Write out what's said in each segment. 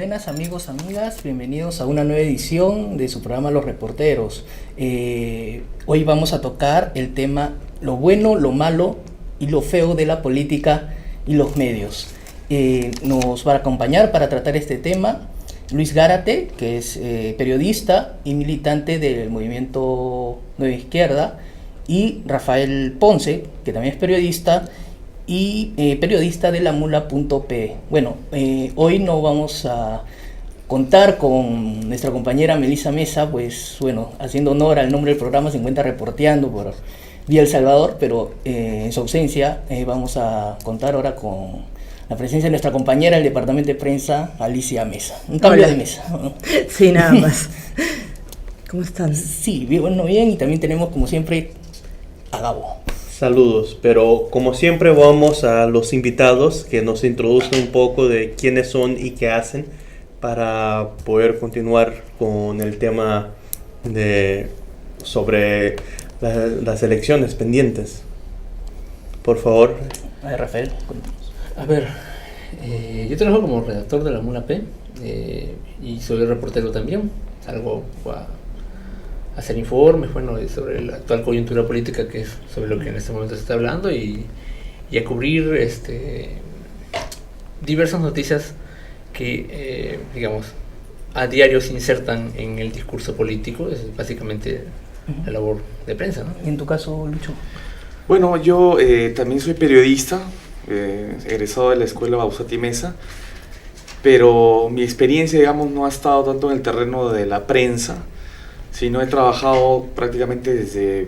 Buenas amigos, amigas, bienvenidos a una nueva edición de su programa Los Reporteros. Hoy vamos a tocar el tema lo bueno, lo malo y lo feo de la política y los medios. Nos va a acompañar para tratar este tema Luis Gárate, que es periodista y militante del movimiento Nueva Izquierda, y Rafael Ponce, que también es periodista y periodista de la mula.pe. Bueno, hoy no vamos a contar con nuestra compañera Melissa Mesa, pues bueno, haciendo honor al nombre del programa, se encuentra reporteando por vía El Salvador, pero en su ausencia vamos a contar ahora con la presencia de nuestra compañera del departamento de prensa, Alicia Mesa. Un cambio de mesa, ¿no? Sí, nada más. ¿Cómo están? Sí, bueno, bien, y también tenemos como siempre a Gabo. Saludos, pero como siempre vamos a los invitados que nos introducen un poco de quiénes son y qué hacen para poder continuar con el tema sobre las elecciones pendientes. Por favor. A ver, Rafael, cuéntanos. A ver, yo trabajo como redactor de la Mula.pe y soy reportero también. Salgo a hacer informes, bueno, sobre la actual coyuntura política, que es sobre lo que en este momento se está hablando, y a cubrir diversas noticias que, digamos, a diario se insertan en el discurso político. Es básicamente la labor de prensa, ¿no? ¿Y en tu caso, Lucho? Bueno, yo también soy periodista, egresado de la escuela Bausati Mesa, pero mi experiencia, digamos, no ha estado tanto en el terreno de la prensa, sino he trabajado prácticamente desde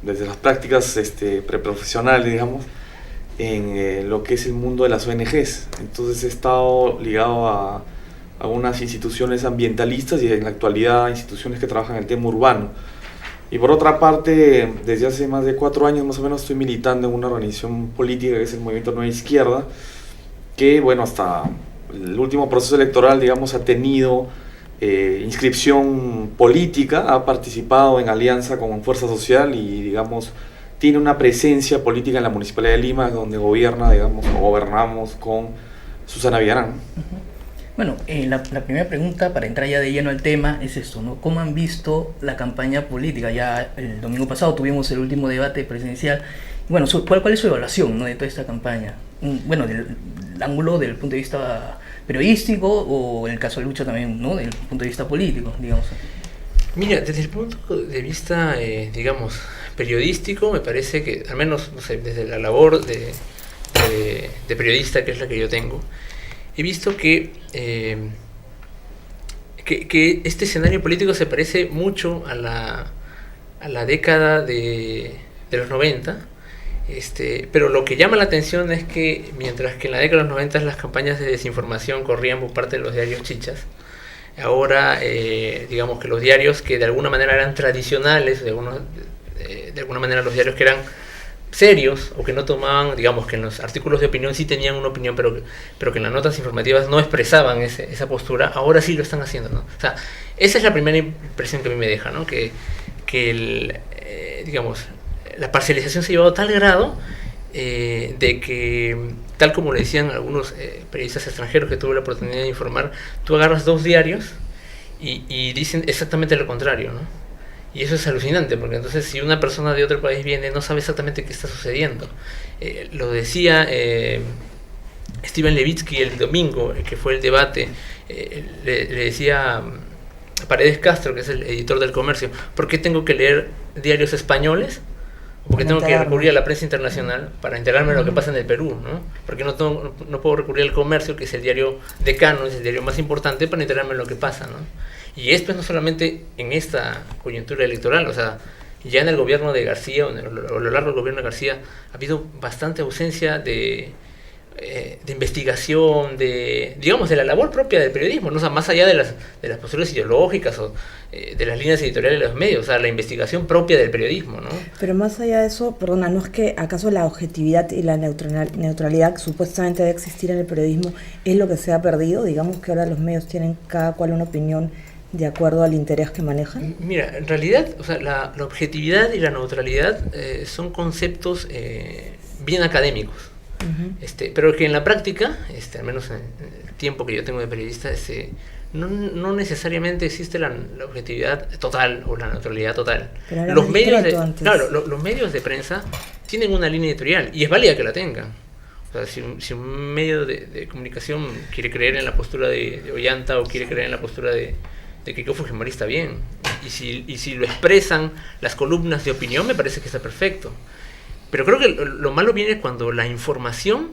las prácticas preprofesionales, digamos, en lo que es el mundo de las ONGs. Entonces he estado ligado a unas instituciones ambientalistas y en la actualidad instituciones que trabajan en el tema urbano. Y por otra parte, desde hace más de 4 años más o menos estoy militando en una organización política que es el Movimiento Nueva Izquierda, que bueno, hasta el último proceso electoral, digamos, ha tenido inscripción política, ha participado en alianza con Fuerza Social y, digamos, tiene una presencia política en la Municipalidad de Lima, donde gobierna, digamos, o gobernamos con Susana Villarán. Bueno, la primera pregunta, para entrar ya de lleno al tema, es esto, ¿no? ¿Cómo han visto la campaña política? Ya el domingo pasado tuvimos el último debate presidencial. Bueno, ¿cuál es su evaluación, ¿no?, de toda esta campaña? Bueno, del ángulo del punto de vista periodístico, o en el caso de Lucho también, ¿no?, del punto de vista político, digamos. Mira, desde el punto de vista, digamos, periodístico, me parece que, al menos, no sé, desde la labor de periodista, que es la que yo tengo, he visto que este escenario político se parece mucho a la década de los 90, pero lo que llama la atención es que mientras que en la década de los 90 las campañas de desinformación corrían por parte de los diarios chichas, ahora digamos que los diarios que de alguna manera eran tradicionales, de alguna manera los diarios que eran serios o que no tomaban, digamos que en los artículos de opinión sí tenían una opinión, pero que en las notas informativas no expresaban esa postura, ahora sí lo están haciendo, ¿no? O sea, esa es la primera impresión que a mí me deja, ¿no? Que digamos, la parcialización se ha llevado a tal grado de que, tal como le decían algunos periodistas extranjeros que tuve la oportunidad de informar, tú agarras 2 diarios y dicen exactamente lo contrario, ¿no? Y eso es alucinante, porque entonces si una persona de otro país viene, no sabe exactamente qué está sucediendo. Lo decía Steven Levitsky el domingo, que fue el debate, le decía a Paredes Castro, que es el editor del Comercio, ¿por qué tengo que leer diarios españoles? Porque tengo que recurrir a la prensa internacional para enterarme de lo que pasa en el Perú, ¿no? Porque no puedo recurrir al Comercio, que es el diario decano, es el diario más importante, para enterarme de lo que pasa, ¿no? Y esto no solamente en esta coyuntura electoral, o sea, ya en el gobierno de García, o a lo largo del gobierno de García, ha habido bastante ausencia de investigación, digamos, de la labor propia del periodismo, ¿no? O sea, más allá de las posturas ideológicas o de las líneas editoriales de los medios, o sea, la investigación propia del periodismo, ¿no? Pero más allá de eso, perdona, ¿no es que acaso la objetividad y la neutralidad que supuestamente debe existir en el periodismo es lo que se ha perdido? Digamos que ahora los medios tienen cada cual una opinión de acuerdo al interés que manejan. Mira, en realidad, o sea, la objetividad y la neutralidad son conceptos bien académicos. Pero que en la práctica, al menos en el tiempo que yo tengo de periodista, no necesariamente existe la objetividad total o la neutralidad total. Los medios los medios de prensa tienen una línea editorial y es válida que la tengan. O sea, si un medio de comunicación quiere creer en la postura de Ollanta o quiere creer en la postura de Keiko Fujimori, está bien. Y si lo expresan las columnas de opinión, me parece que está perfecto. Pero creo que lo malo viene cuando la información,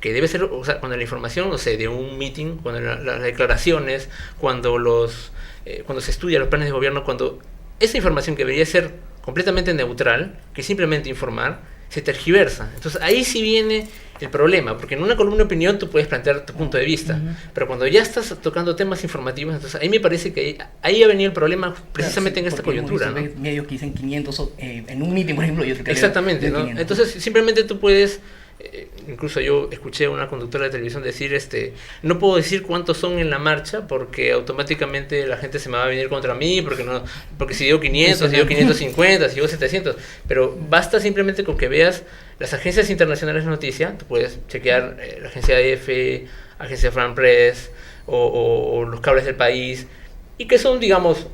que debe ser, o sea, cuando la información, no sé, de un meeting, cuando las declaraciones, cuando se estudian los planes de gobierno, cuando esa información que debería ser completamente neutral, que simplemente informar, se tergiversa. Entonces ahí sí viene el problema, porque en una columna de opinión tú puedes plantear tu punto de vista, pero cuando ya estás tocando temas informativos, entonces ahí me parece que ahí ha venido el problema precisamente en esta coyuntura, ¿no? Medios que dicen 500 en un meeting, por ejemplo, y otro que exactamente, ¿no? Entonces simplemente tú puedes, incluso yo escuché a una conductora de televisión decir, no puedo decir cuántos son en la marcha porque automáticamente la gente se me va a venir contra mí, porque si digo 500, si digo 550, si digo 700, pero basta simplemente con que veas las agencias internacionales de noticias, tú puedes chequear la agencia AF, agencia France Press o los cables del país, y que son, digamos,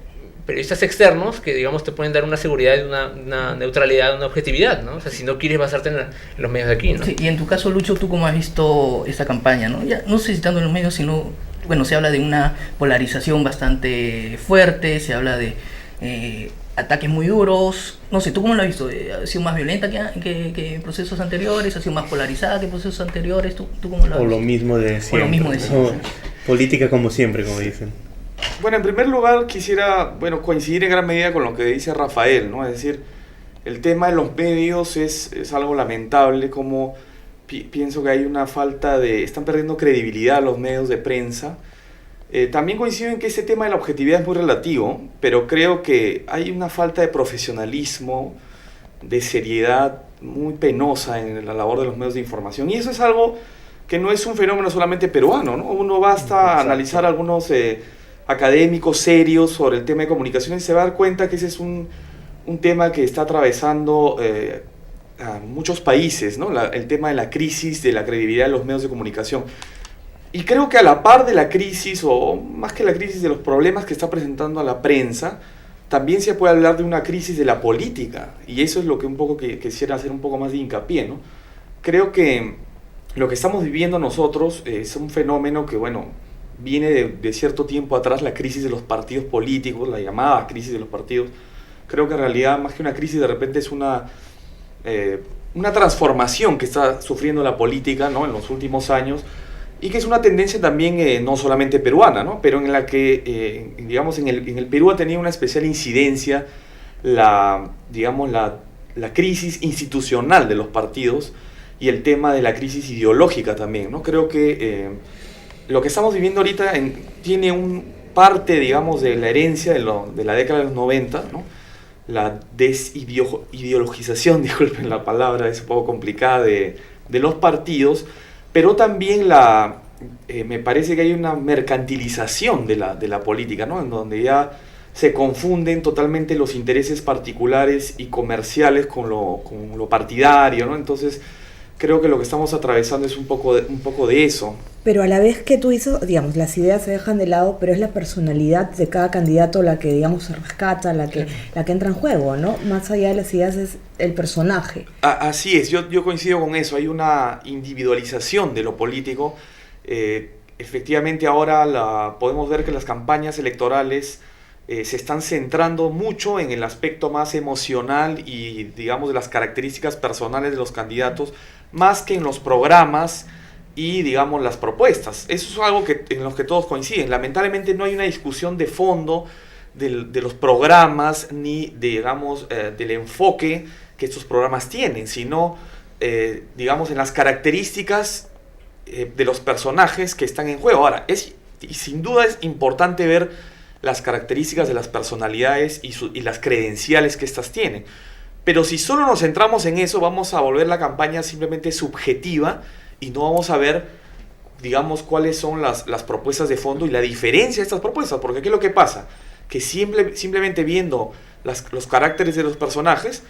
periodistas externos que, digamos, te pueden dar una seguridad, una neutralidad, una objetividad, ¿no? O sea, si no quieres basarte en los medios de aquí, ¿no? Sí, y en tu caso, Lucho, ¿tú cómo has visto esta campaña, no? Ya, no sé si tanto en los medios, sino, bueno, se habla de una polarización bastante fuerte, se habla de ataques muy duros, no sé, ¿tú cómo lo has visto? ¿Ha sido más violenta que procesos anteriores? ¿Ha sido más polarizada que procesos anteriores? ¿Tú cómo lo has visto? O lo mismo de siempre. O lo mismo de siempre. Política como siempre, como dicen. Bueno, en primer lugar quisiera, coincidir en gran medida con lo que dice Rafael, ¿no? Es decir, el tema de los medios es algo lamentable, como pienso que hay una falta están perdiendo credibilidad los medios de prensa. También coincido en que ese tema de la objetividad es muy relativo, pero creo que hay una falta de profesionalismo, de seriedad muy penosa en la labor de los medios de información, y eso es algo que no es un fenómeno solamente peruano, ¿no? Uno basta analizar algunos académicos serios sobre el tema de comunicación y se va a dar cuenta que ese es un tema que está atravesando a muchos países, ¿no? El tema de la crisis de la credibilidad de los medios de comunicación. Y creo que a la par de la crisis, o más que la crisis de los problemas que está presentando a la prensa, también se puede hablar de una crisis de la política, y eso es lo que un poco quisiera hacer un poco más de hincapié, ¿no? Creo que lo que estamos viviendo nosotros es un fenómeno que, viene de cierto tiempo atrás, la crisis de los partidos políticos, la llamada crisis de los partidos. Creo que en realidad, más que una crisis, de repente es una transformación que está sufriendo la política, ¿no? En los últimos años, y que es una tendencia también no solamente peruana, ¿no? Pero en la que, digamos, en el Perú ha tenido una especial incidencia la crisis institucional de los partidos y el tema de la crisis ideológica también, ¿no? Creo que lo que estamos viviendo ahorita tiene parte, digamos, de la herencia de la década de los 90, ¿no? La desideologización, disculpen la palabra, es un poco complicada, de los partidos, pero también me parece que hay una mercantilización de la política, ¿no? En donde ya se confunden totalmente los intereses particulares y comerciales con lo partidario, ¿no? Entonces creo que lo que estamos atravesando es un poco de eso. Pero a la vez que tú dices, digamos, las ideas se dejan de lado, pero es la personalidad de cada candidato la que, digamos, se rescata, la que entra en juego, ¿no? Más allá de las ideas es el personaje. Así es, yo coincido con eso, hay una individualización de lo político. Efectivamente ahora podemos ver que las campañas electorales se están centrando mucho en el aspecto más emocional y, digamos, de las características personales de los candidatos, más que en los programas y, digamos, las propuestas. Eso es algo en los que todos coinciden. Lamentablemente no hay una discusión de fondo de los programas ni, digamos, del enfoque que estos programas tienen, sino, digamos, en las características de los personajes que están en juego. Ahora, y sin duda es importante ver las características de las personalidades y las credenciales que éstas tienen. Pero si solo nos centramos en eso, vamos a volver la campaña simplemente subjetiva y no vamos a ver, digamos, cuáles son las propuestas de fondo y la diferencia de estas propuestas. Porque ¿qué es lo que pasa? Que simplemente viendo los caracteres de los personajes,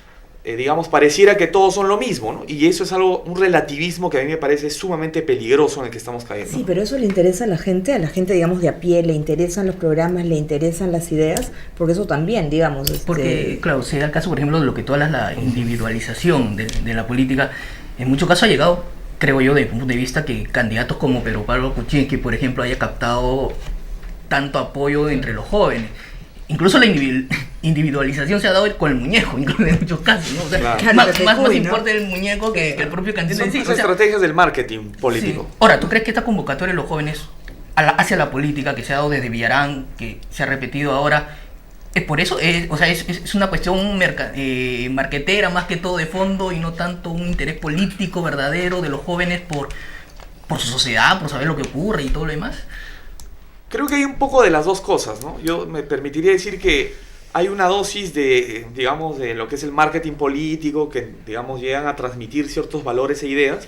digamos, pareciera que todos son lo mismo, ¿no? Y eso es un relativismo que a mí me parece sumamente peligroso en el que estamos cayendo. Sí, pero eso le interesa a la gente, digamos, de a pie, le interesan los programas, le interesan las ideas, porque eso también, digamos... Porque, claro, se da el caso, por ejemplo, de lo que tú hablas, la individualización de la política, en muchos casos ha llegado, creo yo, desde mi punto de vista, que candidatos como Pedro Pablo Kuczynski, por ejemplo, haya captado tanto apoyo entre los jóvenes. Incluso la individualización se ha dado con el muñeco, incluso en muchos casos, ¿no? O sea, Claro. más importa el muñeco que el propio candidato en sí. Son estrategias del marketing político. Sí. Ahora, ¿tú crees que esta convocatoria de los jóvenes hacia la política que se ha dado desde Villarán, que se ha repetido ahora, es por eso? Es una cuestión marquetera más que todo de fondo y no tanto un interés político verdadero de los jóvenes por su sociedad, por saber lo que ocurre y todo lo demás. Creo que hay un poco de las dos cosas, ¿no? Yo me permitiría decir que hay una dosis de, digamos, de lo que es el marketing político, que, digamos, llegan a transmitir ciertos valores e ideas,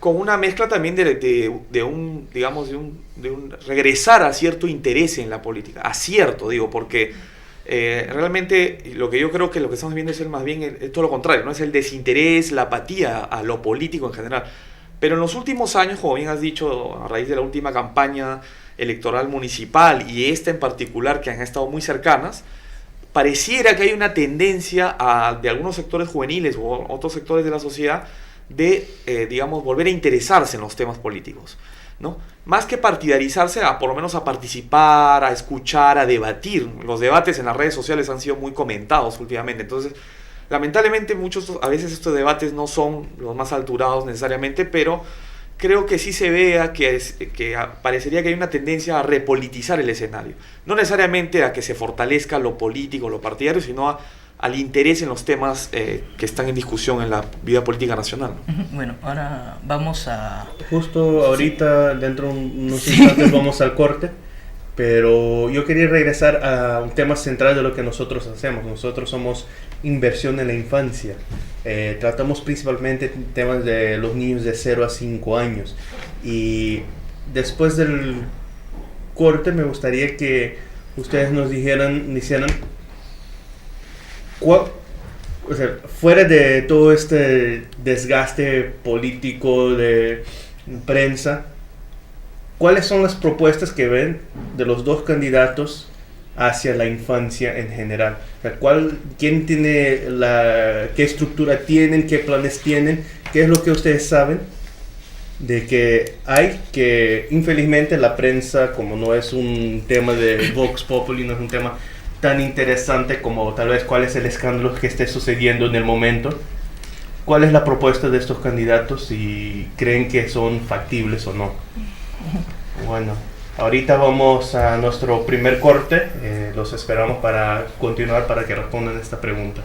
con una mezcla también de un regresar a cierto interés en la política, digo, porque realmente lo que yo creo que lo que estamos viendo es más bien es todo lo contrario, ¿no? Es el desinterés, la apatía a lo político en general. Pero en los últimos años, como bien has dicho, a raíz de la última campaña electoral municipal y esta en particular, que han estado muy cercanas, pareciera que hay una tendencia de algunos sectores juveniles o otros sectores de la sociedad de, digamos, volver a interesarse en los temas políticos, ¿no? Más que partidarizarse, por lo menos a participar, a escuchar, a debatir. Los debates en las redes sociales han sido muy comentados últimamente, entonces lamentablemente a veces estos debates no son los más alturados necesariamente, pero creo que sí se vea que parecería que hay una tendencia a repolitizar el escenario. No necesariamente a que se fortalezca lo político, lo partidario, sino al interés en los temas que están en discusión en la vida política nacional. Bueno, ahora vamos a... Justo ahorita, dentro de unos instantes, vamos al corte. Pero yo quería regresar a un tema central de lo que nosotros hacemos. Nosotros somos inversión en la infancia. Tratamos principalmente temas de los niños de 0 a 5 años. Y después del corte me gustaría que ustedes nos dijeran, o sea, fuera de todo este desgaste político de prensa, ¿cuáles son las propuestas que ven de los dos candidatos hacia la infancia en general? O sea, ¿quién tiene qué estructura tienen, qué planes tienen? ¿Qué es lo que ustedes saben de que infelizmente la prensa, como no es un tema de Vox Populi, no es un tema tan interesante como tal vez cuál es el escándalo que esté sucediendo en el momento? ¿Cuál es la propuesta de estos candidatos y creen que son factibles o no? Bueno, ahorita vamos a nuestro primer corte. Los esperamos para continuar para que respondan esta pregunta.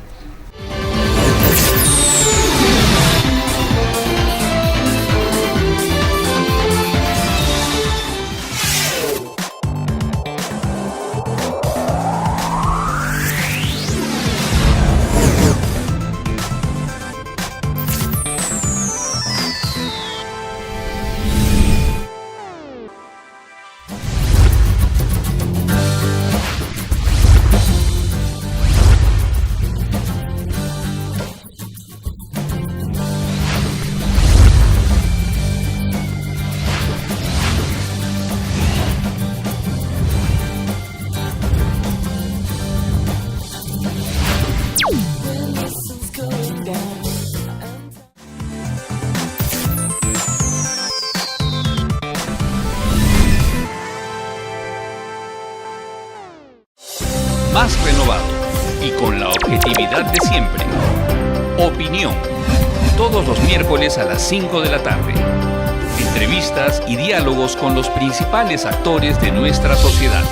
Más renovado y con la objetividad de siempre. Opinión. Todos los miércoles a las 5 de la tarde. Entrevistas y diálogos con los principales actores de nuestra sociedad.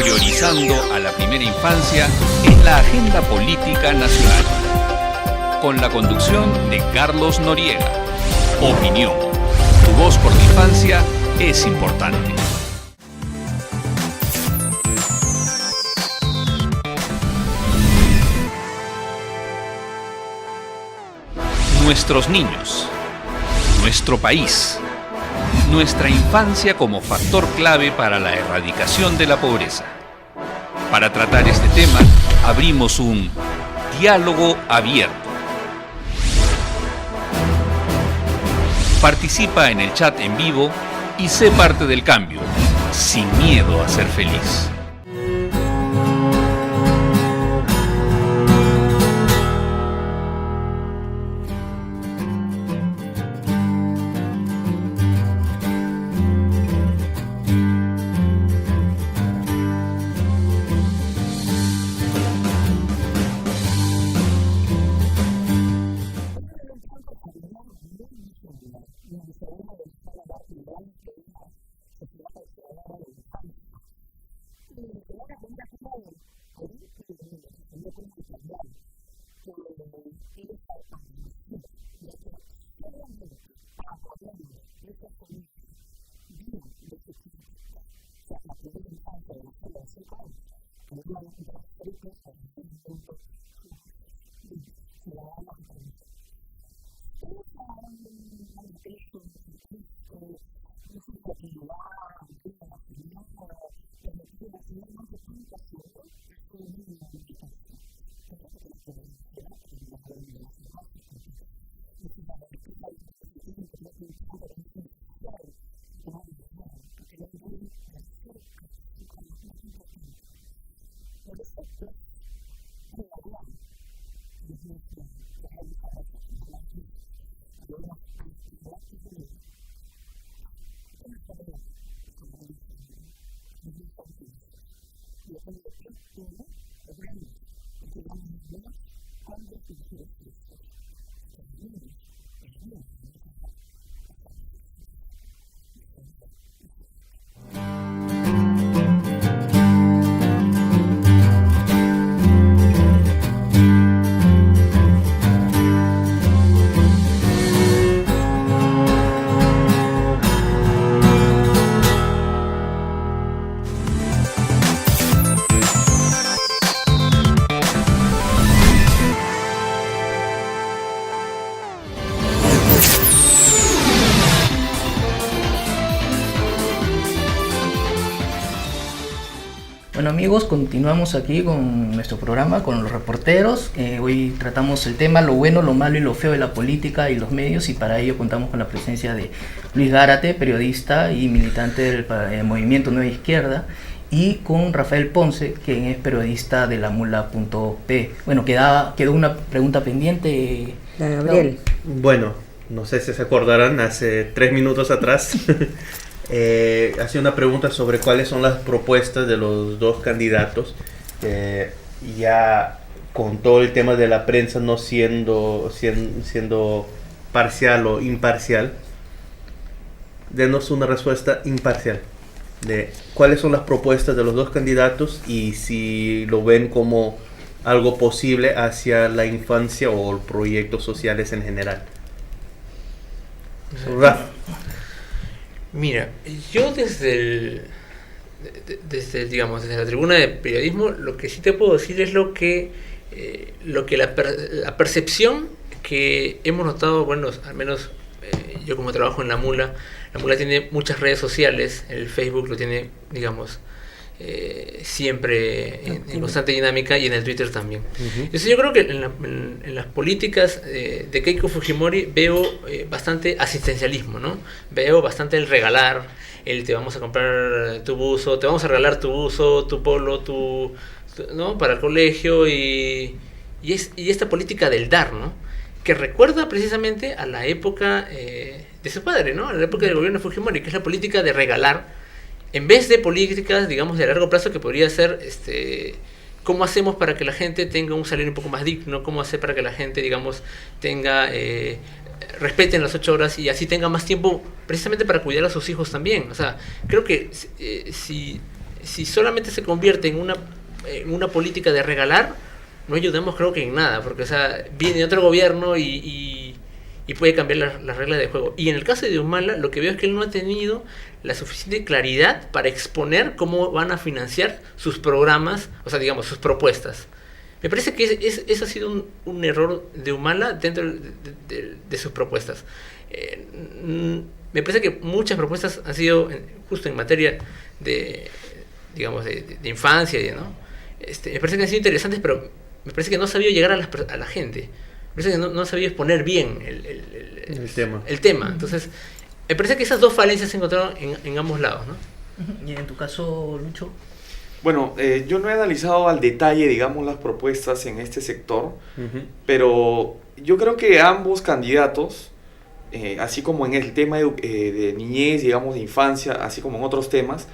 Priorizando a la primera infancia en la agenda política nacional. Con la conducción de Carlos Noriega. Opinión. Tu voz por la infancia es importante. Nuestros niños, nuestro país, nuestra infancia como factor clave para la erradicación de la pobreza. Para tratar este tema, abrimos un Diálogo Abierto. Participa en el chat en vivo y sé parte del cambio, sin miedo a ser feliz. Bueno amigos, continuamos aquí con nuestro programa, con los reporteros. Hoy tratamos el tema lo bueno, lo malo y lo feo de la política y los medios, y para ello contamos con la presencia de Luis Gárate, periodista y militante del movimiento Nueva Izquierda, y con Rafael Ponce, quien es periodista de lamula.p. Bueno, quedó una pregunta pendiente. La de Gabriel. Bueno, no sé si se acordarán, hace 3 minutos atrás hacía una pregunta sobre cuáles son las propuestas de los dos candidatos, ya con todo el tema de la prensa no siendo parcial o imparcial. Denos una respuesta imparcial de cuáles son las propuestas de los dos candidatos y si lo ven como algo posible hacia la infancia o proyectos sociales en general. Rafa. Mira, yo desde la tribuna de periodismo, lo que sí te puedo decir es lo que la percepción que hemos notado, bueno, al menos yo como trabajo en la Mula tiene muchas redes sociales, el Facebook lo tiene, digamos, siempre en constante dinámica, y en el Twitter también. Entonces yo creo que en las políticas de Keiko Fujimori veo bastante asistencialismo, ¿no? Veo bastante el regalar, te vamos a comprar tu buzo, te vamos a regalar tu buzo, tu polo, ¿no? Para el colegio, y esta política del dar, ¿no? Que recuerda precisamente a la época de su padre, ¿no? A la época del gobierno de Fujimori, que es la política de regalar, en vez de políticas, digamos, de largo plazo, que podría ser, ¿cómo hacemos para que la gente tenga un salario un poco más digno? ¿Cómo hacer para que la gente, digamos, respeten las 8 horas y así tenga más tiempo precisamente para cuidar a sus hijos también? O sea, creo que si solamente se convierte en una política de regalar, no ayudamos, creo que en nada, porque, o sea, viene otro gobierno y puede cambiar las reglas de juego. Y en el caso de Humala, lo que veo es que él no ha tenido la suficiente claridad para exponer cómo van a financiar sus programas, o sea, digamos, sus propuestas. Me parece que eso ha sido un error de Humala dentro de sus propuestas. Me parece que muchas propuestas han sido justo en materia de, digamos, de infancia, ¿no? Me parece que han sido interesantes, pero me parece que no ha sabido llegar a la gente. Me parece que no ha sabido exponer bien el tema. Entonces, me parece que esas dos falencias se encontraron en ambos lados, ¿no? ¿Y en tu caso, Lucho? Bueno, yo no he analizado al detalle, digamos, las propuestas en este sector, pero yo creo que ambos candidatos, así como en el tema de niñez, digamos, de infancia, así como en otros temas,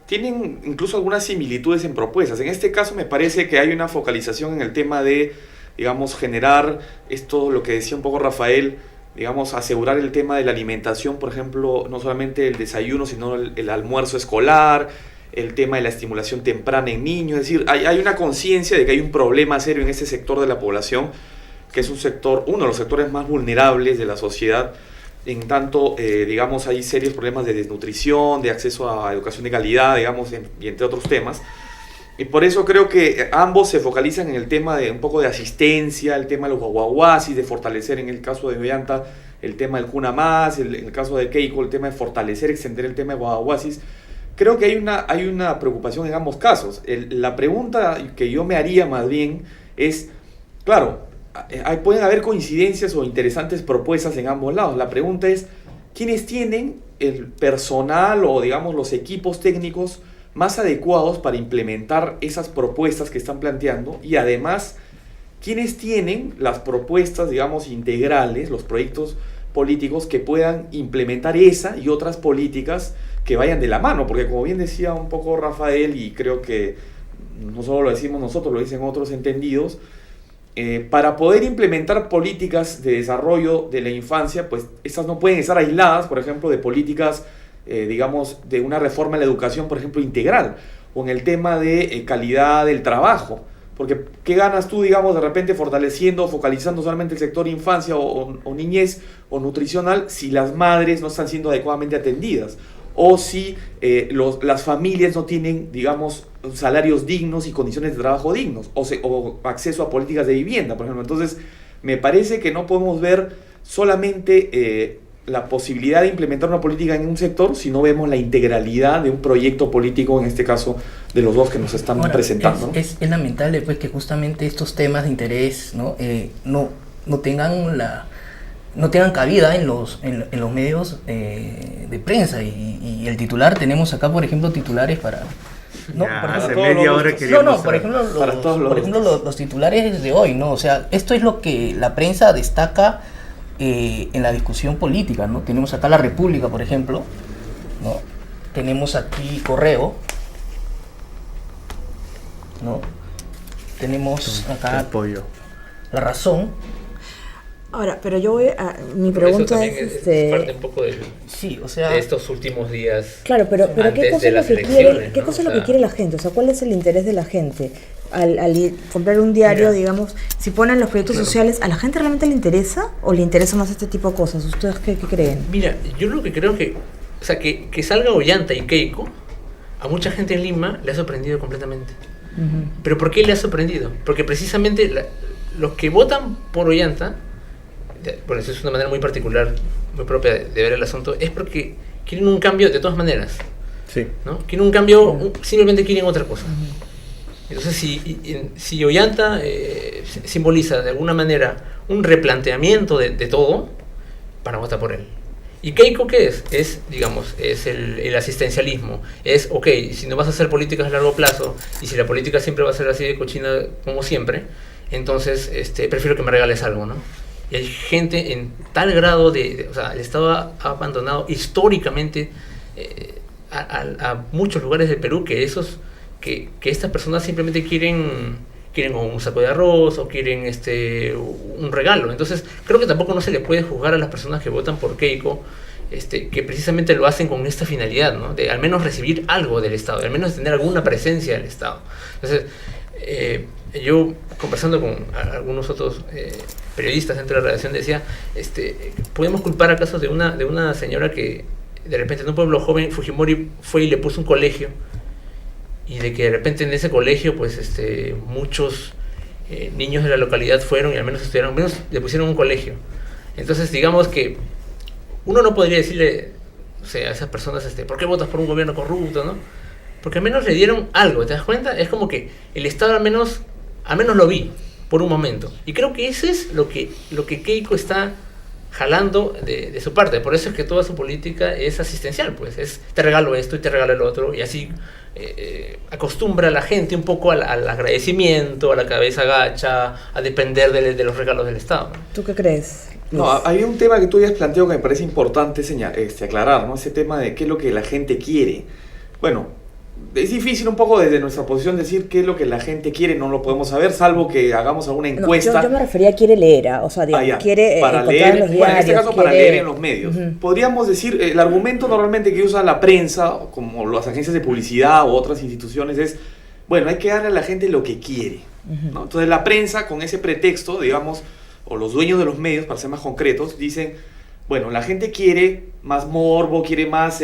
tienen incluso algunas similitudes en propuestas. En este caso me parece que hay una focalización en el tema de, digamos, generar esto, lo que decía un poco Rafael, digamos, asegurar el tema de la alimentación, por ejemplo, no solamente el desayuno, sino el almuerzo escolar, el tema de la estimulación temprana en niños. Es decir, hay una conciencia de que hay un problema serio en este sector de la población, que es uno de los sectores más vulnerables de la sociedad, en tanto, digamos, hay serios problemas de desnutrición, de acceso a educación de calidad, digamos, y entre otros temas. Y por eso creo que ambos se focalizan en el tema de un poco de asistencia, el tema de los guaguaguasis, de fortalecer en el caso de Ollanta el tema del Cuna Más, en el caso de Keiko el tema de fortalecer, extender el tema de guaguaguasis. Creo que hay una preocupación en ambos casos. La pregunta que yo me haría más bien es, claro, pueden haber coincidencias o interesantes propuestas en ambos lados. La pregunta es, ¿quiénes tienen el personal o, digamos, los equipos técnicos más adecuados para implementar esas propuestas que están planteando? Y además, ¿quiénes tienen las propuestas, digamos, integrales, los proyectos políticos que puedan implementar esa y otras políticas que vayan de la mano? Porque como bien decía un poco Rafael, y creo que no solo lo decimos nosotros, lo dicen otros entendidos, para poder implementar políticas de desarrollo de la infancia, pues estas no pueden estar aisladas, por ejemplo, de políticas, digamos, de una reforma en la educación, por ejemplo, integral, o en el tema de calidad del trabajo. Porque, ¿qué ganas tú, digamos, de repente fortaleciendo, focalizando solamente el sector infancia o niñez o nutricional si las madres no están siendo adecuadamente atendidas? O si las familias no tienen, digamos, salarios dignos y condiciones de trabajo dignos, o acceso a políticas de vivienda, por ejemplo. Entonces, me parece que no podemos ver solamente la posibilidad de implementar una política en un sector si no vemos la integralidad de un proyecto político, en este caso de los dos que nos están presentando, ¿no? Es lamentable, pues, que justamente estos temas de interés, ¿no? No tengan cabida en los medios de prensa, y el titular, tenemos acá, por ejemplo, titulares para... ¿no? Ya, por ejemplo, hace media hora queríamos por ejemplo, los titulares de hoy, ¿no? O sea, esto es lo que la prensa destaca en la discusión política, ¿no? Tenemos acá La República, por ejemplo, ¿no? Tenemos aquí Correo, ¿no? Tenemos acá apoyo. La Razón. Ahora, pero yo voy a... Mi Por eso pregunta también es parte un poco Sí, o sea... de estos últimos días. Claro, pero ¿qué antes cosa de es lo las que elecciones, quiere, ¿qué ¿no? cosa es O lo que sea, quiere la gente? O sea, ¿cuál es el interés de la gente? Al comprar un diario, Mira. digamos, si ponen los proyectos sociales, ¿a la gente realmente le interesa o le interesa más este tipo de cosas? ¿Ustedes qué creen? Mira, yo lo que creo que, o sea, que salga Ollanta y Keiko, a mucha gente en Lima le ha sorprendido completamente. Ujú. ¿Pero por qué le ha sorprendido? Porque precisamente los que votan por Ollanta, bueno, eso es una manera muy particular, muy propia de ver el asunto, es porque quieren un cambio de todas maneras, Sí. ¿no? Quieren un cambio, simplemente quieren otra cosa. Entonces, si Ollanta simboliza de alguna manera un replanteamiento de todo, para votar por él. ¿Y Keiko qué es? Es, digamos, es el asistencialismo. Es, ok, si no vas a hacer políticas a largo plazo, y si la política siempre va a ser así de cochina como siempre, entonces prefiero que me regales algo, ¿no? Y hay gente en tal grado o sea, el Estado ha abandonado históricamente a muchos lugares del Perú que estas personas simplemente quieren un saco de arroz o quieren un regalo. Entonces creo que tampoco no se le puede juzgar a las personas que votan por Keiko, que precisamente lo hacen con esta finalidad, ¿no? De al menos recibir algo del Estado, de al menos tener alguna presencia del Estado. Entonces yo, conversando con algunos otros periodistas dentro de la redacción, decía, ¿podemos culpar acaso de una señora que de repente en un pueblo joven Fujimori fue y le puso un colegio, y de que de repente en ese colegio pues muchos niños de la localidad fueron y al menos estudiaron, al menos le pusieron un colegio? Entonces digamos que uno no podría decirle, o sea, a esas personas, ¿por qué votas por un gobierno corrupto, no? Porque al menos le dieron algo, ¿te das cuenta? Es como que el Estado al menos lo vi, por un momento. Y creo que eso es lo que Keiko está jalando de su parte. Por eso es que toda su política es asistencial, pues es te regalo esto y te regalo el otro, y así acostumbra a la gente un poco al agradecimiento, a la cabeza gacha, a depender de los regalos del Estado. ¿Tú qué crees? No, había un tema que tú habías planteado que me parece importante aclarar, ¿no? Ese tema de qué es lo que la gente quiere. Bueno, es difícil un poco desde nuestra posición decir qué es lo que la gente quiere, no lo podemos saber, salvo que hagamos alguna encuesta. No, yo me refería a quiere leer, o sea, digamos, quiere para encontrar leer, en los diarios. bueno, en este caso para quiere... leer en los medios. Podríamos decir, el argumento normalmente que usa la prensa, como las agencias de publicidad u otras instituciones, es, bueno, hay que darle a la gente lo que quiere, ¿no? Entonces la prensa, con ese pretexto, digamos, o los dueños de los medios, para ser más concretos, dicen, bueno, la gente quiere más morbo, quiere más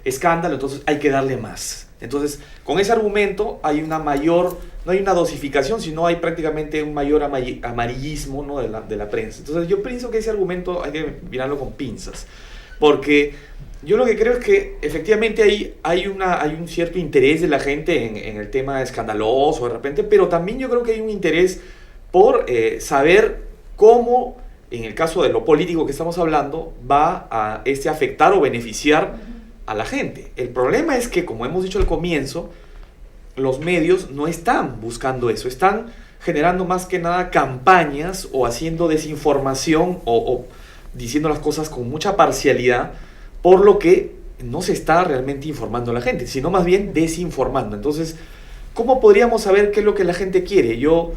escándalo, entonces hay que darle más. Entonces, con ese argumento hay una mayor, no hay una dosificación, sino hay prácticamente un mayor amarillismo, ¿no? de la prensa. Entonces, yo pienso que ese argumento hay que mirarlo con pinzas, porque yo lo que creo es que efectivamente hay un cierto interés de la gente en el tema escandaloso de repente, pero también yo creo que hay un interés por saber cómo, en el caso de lo político que estamos hablando, va a afectar o beneficiar a la gente. El problema es que, como hemos dicho al comienzo, los medios no están buscando eso, están generando más que nada campañas o haciendo desinformación o diciendo las cosas con mucha parcialidad, por lo que no se está realmente informando a la gente, sino más bien desinformando. Entonces, ¿cómo podríamos saber qué es lo que la gente quiere? Yo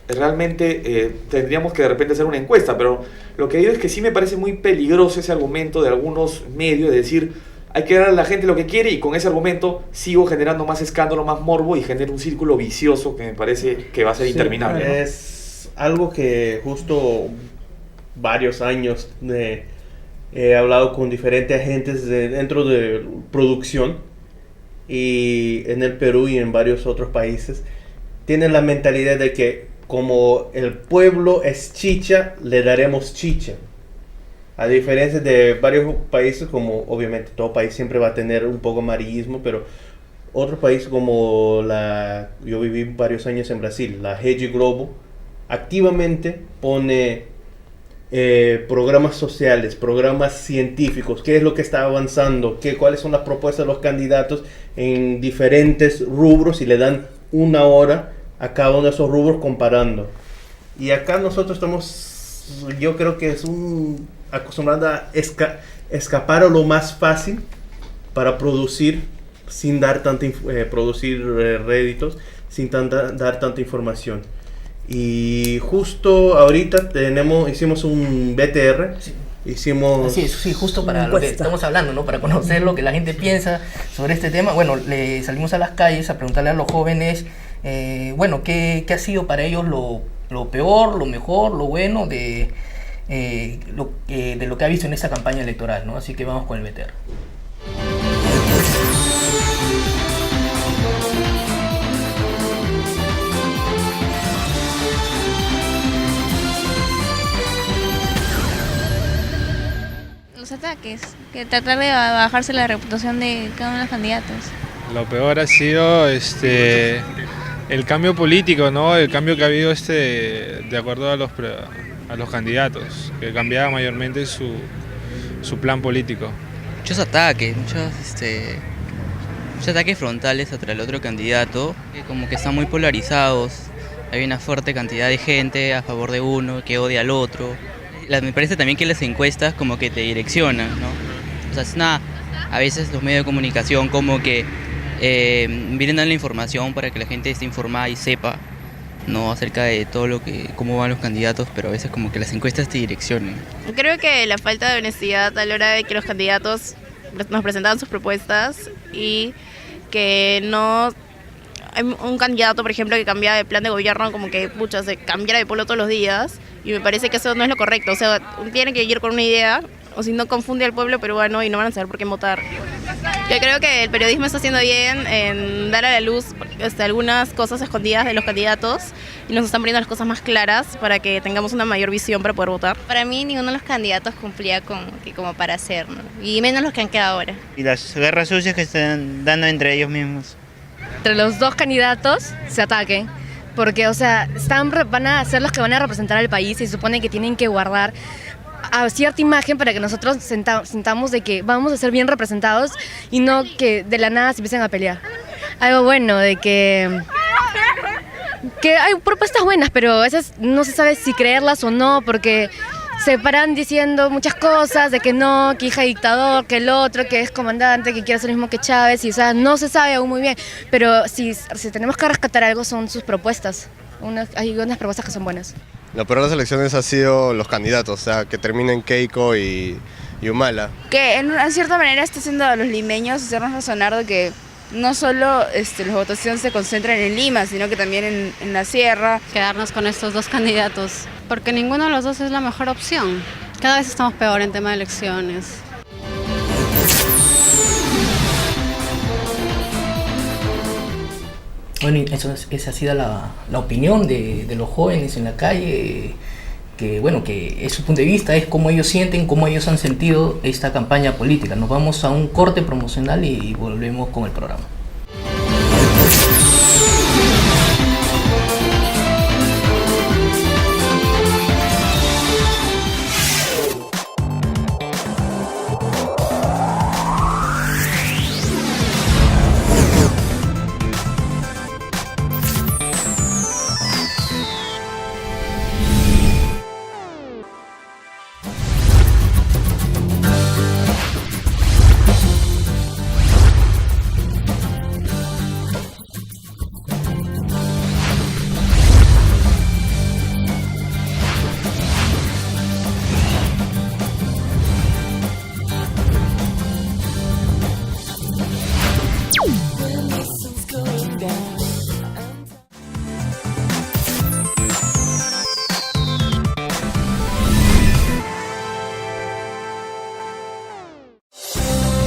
realmente tendríamos que de repente hacer una encuesta, pero lo que digo es que sí me parece muy peligroso ese argumento de algunos medios de decir hay que dar a la gente lo que quiere, y con ese argumento sigo generando más escándalo, más morbo, y genero un círculo vicioso que me parece que va a ser interminable, ¿no? Es algo que justo varios años he hablado con diferentes agentes dentro de producción, y en el Perú y en varios otros países tienen la mentalidad de que como el pueblo es chicha, le daremos chicha. A diferencia de varios países, como obviamente todo país siempre va a tener un poco amarillismo, pero otros países como yo viví varios años en Brasil, la Rede Globo activamente pone programas sociales, programas científicos, qué es lo que está avanzando, cuáles son las propuestas de los candidatos en diferentes rubros, y le dan una hora a cada uno de esos rubros comparando. Y acá nosotros estamos, yo creo que es acostumbrado a escapar a lo más fácil para producir sin dar producir réditos sin dar tanta información. Y justo ahorita hicimos un BTR. Sí. Hicimos... Sí, justo para lo que estamos hablando, ¿no? Para conocer lo que la gente piensa sobre este tema. Bueno, le salimos a las calles a preguntarle a los jóvenes, bueno, ¿qué ha sido para ellos lo peor, lo mejor, lo bueno de lo que ha visto en esta campaña electoral, ¿no? Así que vamos con el BTR. Los ataques, que tratar de bajarse la reputación de cada uno de los candidatos. Lo peor ha sido el cambio político, ¿no? El cambio que ha habido de acuerdo a los candidatos, que cambiaba mayormente su plan político. Muchos ataques, muchos ataques frontales contra el otro candidato, que como que están muy polarizados. Hay una fuerte cantidad de gente a favor de uno que odia al otro. Me parece también que las encuestas como que te direccionan, ¿no? O sea, a veces los medios de comunicación como que vienen dando la información para que la gente esté informada y sepa, ¿no? Acerca de cómo van los candidatos, pero a veces como que las encuestas te direccionan. Creo que la falta de honestidad a la hora de que los candidatos nos presentaban sus propuestas, y que no hay un candidato, por ejemplo, que cambia de plan de gobierno, como que se cambiara de polo todos los días, y me parece que eso no es lo correcto. O sea, tienen que ir con una idea, o si no confunde al pueblo peruano y no van a saber por qué votar. Yo creo que el periodismo está haciendo bien en dar a la luz algunas cosas escondidas de los candidatos, y nos están poniendo las cosas más claras para que tengamos una mayor visión para poder votar. Para mí ninguno de los candidatos cumplía como para hacer, ¿no? Y menos los que han quedado ahora. Y las guerras sucias que están dando entre ellos mismos. Entre los dos candidatos se ataquen, porque, o sea, van a ser los que van a representar al país y se supone que tienen que guardar a cierta imagen para que nosotros sintamos de que vamos a ser bien representados y no que de la nada se empiecen a pelear. Algo bueno de que hay propuestas buenas, pero esas no se sabe si creerlas o no, porque se paran diciendo muchas cosas, de que no, que hija de dictador, que el otro, que es comandante, que quiere hacer lo mismo que Chávez, y o sea, no se sabe aún muy bien, pero si tenemos que rescatar algo son sus propuestas, hay unas propuestas que son buenas. Lo peor de las elecciones ha sido los candidatos, o sea, que terminen Keiko y Humala. Que en cierta manera está haciendo a los limeños hacernos razonar de que no solo la votación se concentra en Lima, sino que también en la sierra. Quedarnos con estos dos candidatos, porque ninguno de los dos es la mejor opción. Cada vez estamos peor en tema de elecciones. Bueno, esa ha sido la opinión de los jóvenes en la calle, que bueno, que es su punto de vista, es cómo ellos sienten, cómo ellos han sentido esta campaña política. Nos vamos a un corte promocional y volvemos con el programa.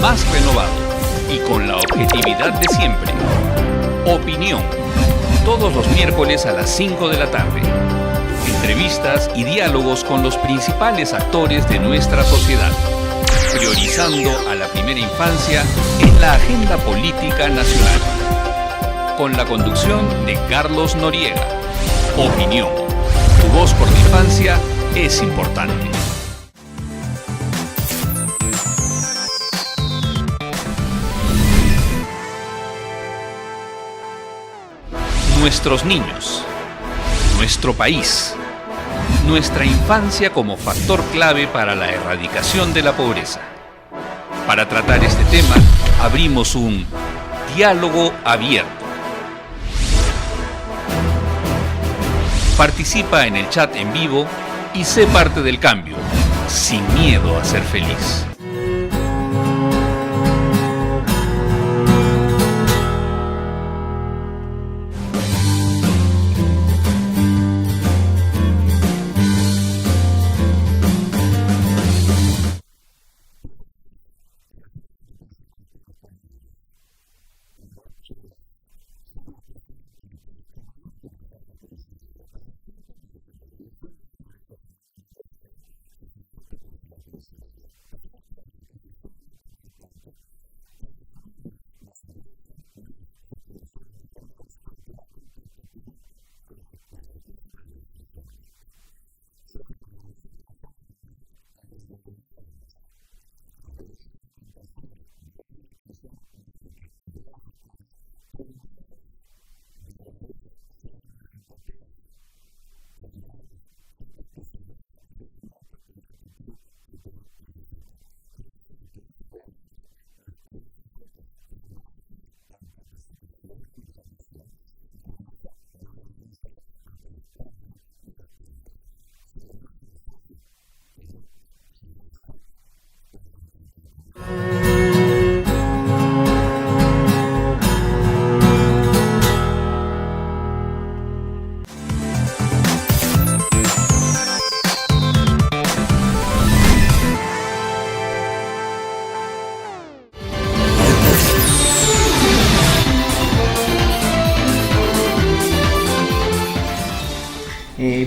Más renovado y con la objetividad de siempre. Opinión. Todos los miércoles a las 5 de la tarde. Entrevistas y diálogos con los principales actores de nuestra sociedad. Priorizando a la primera infancia en la agenda política nacional. Con la conducción de Carlos Noriega. Opinión. Tu voz por la infancia es importante. Nuestros niños, nuestro país, nuestra infancia como factor clave para la erradicación de la pobreza. Para tratar este tema, abrimos un diálogo abierto. Participa en el chat en vivo y sé parte del cambio, sin miedo a ser feliz.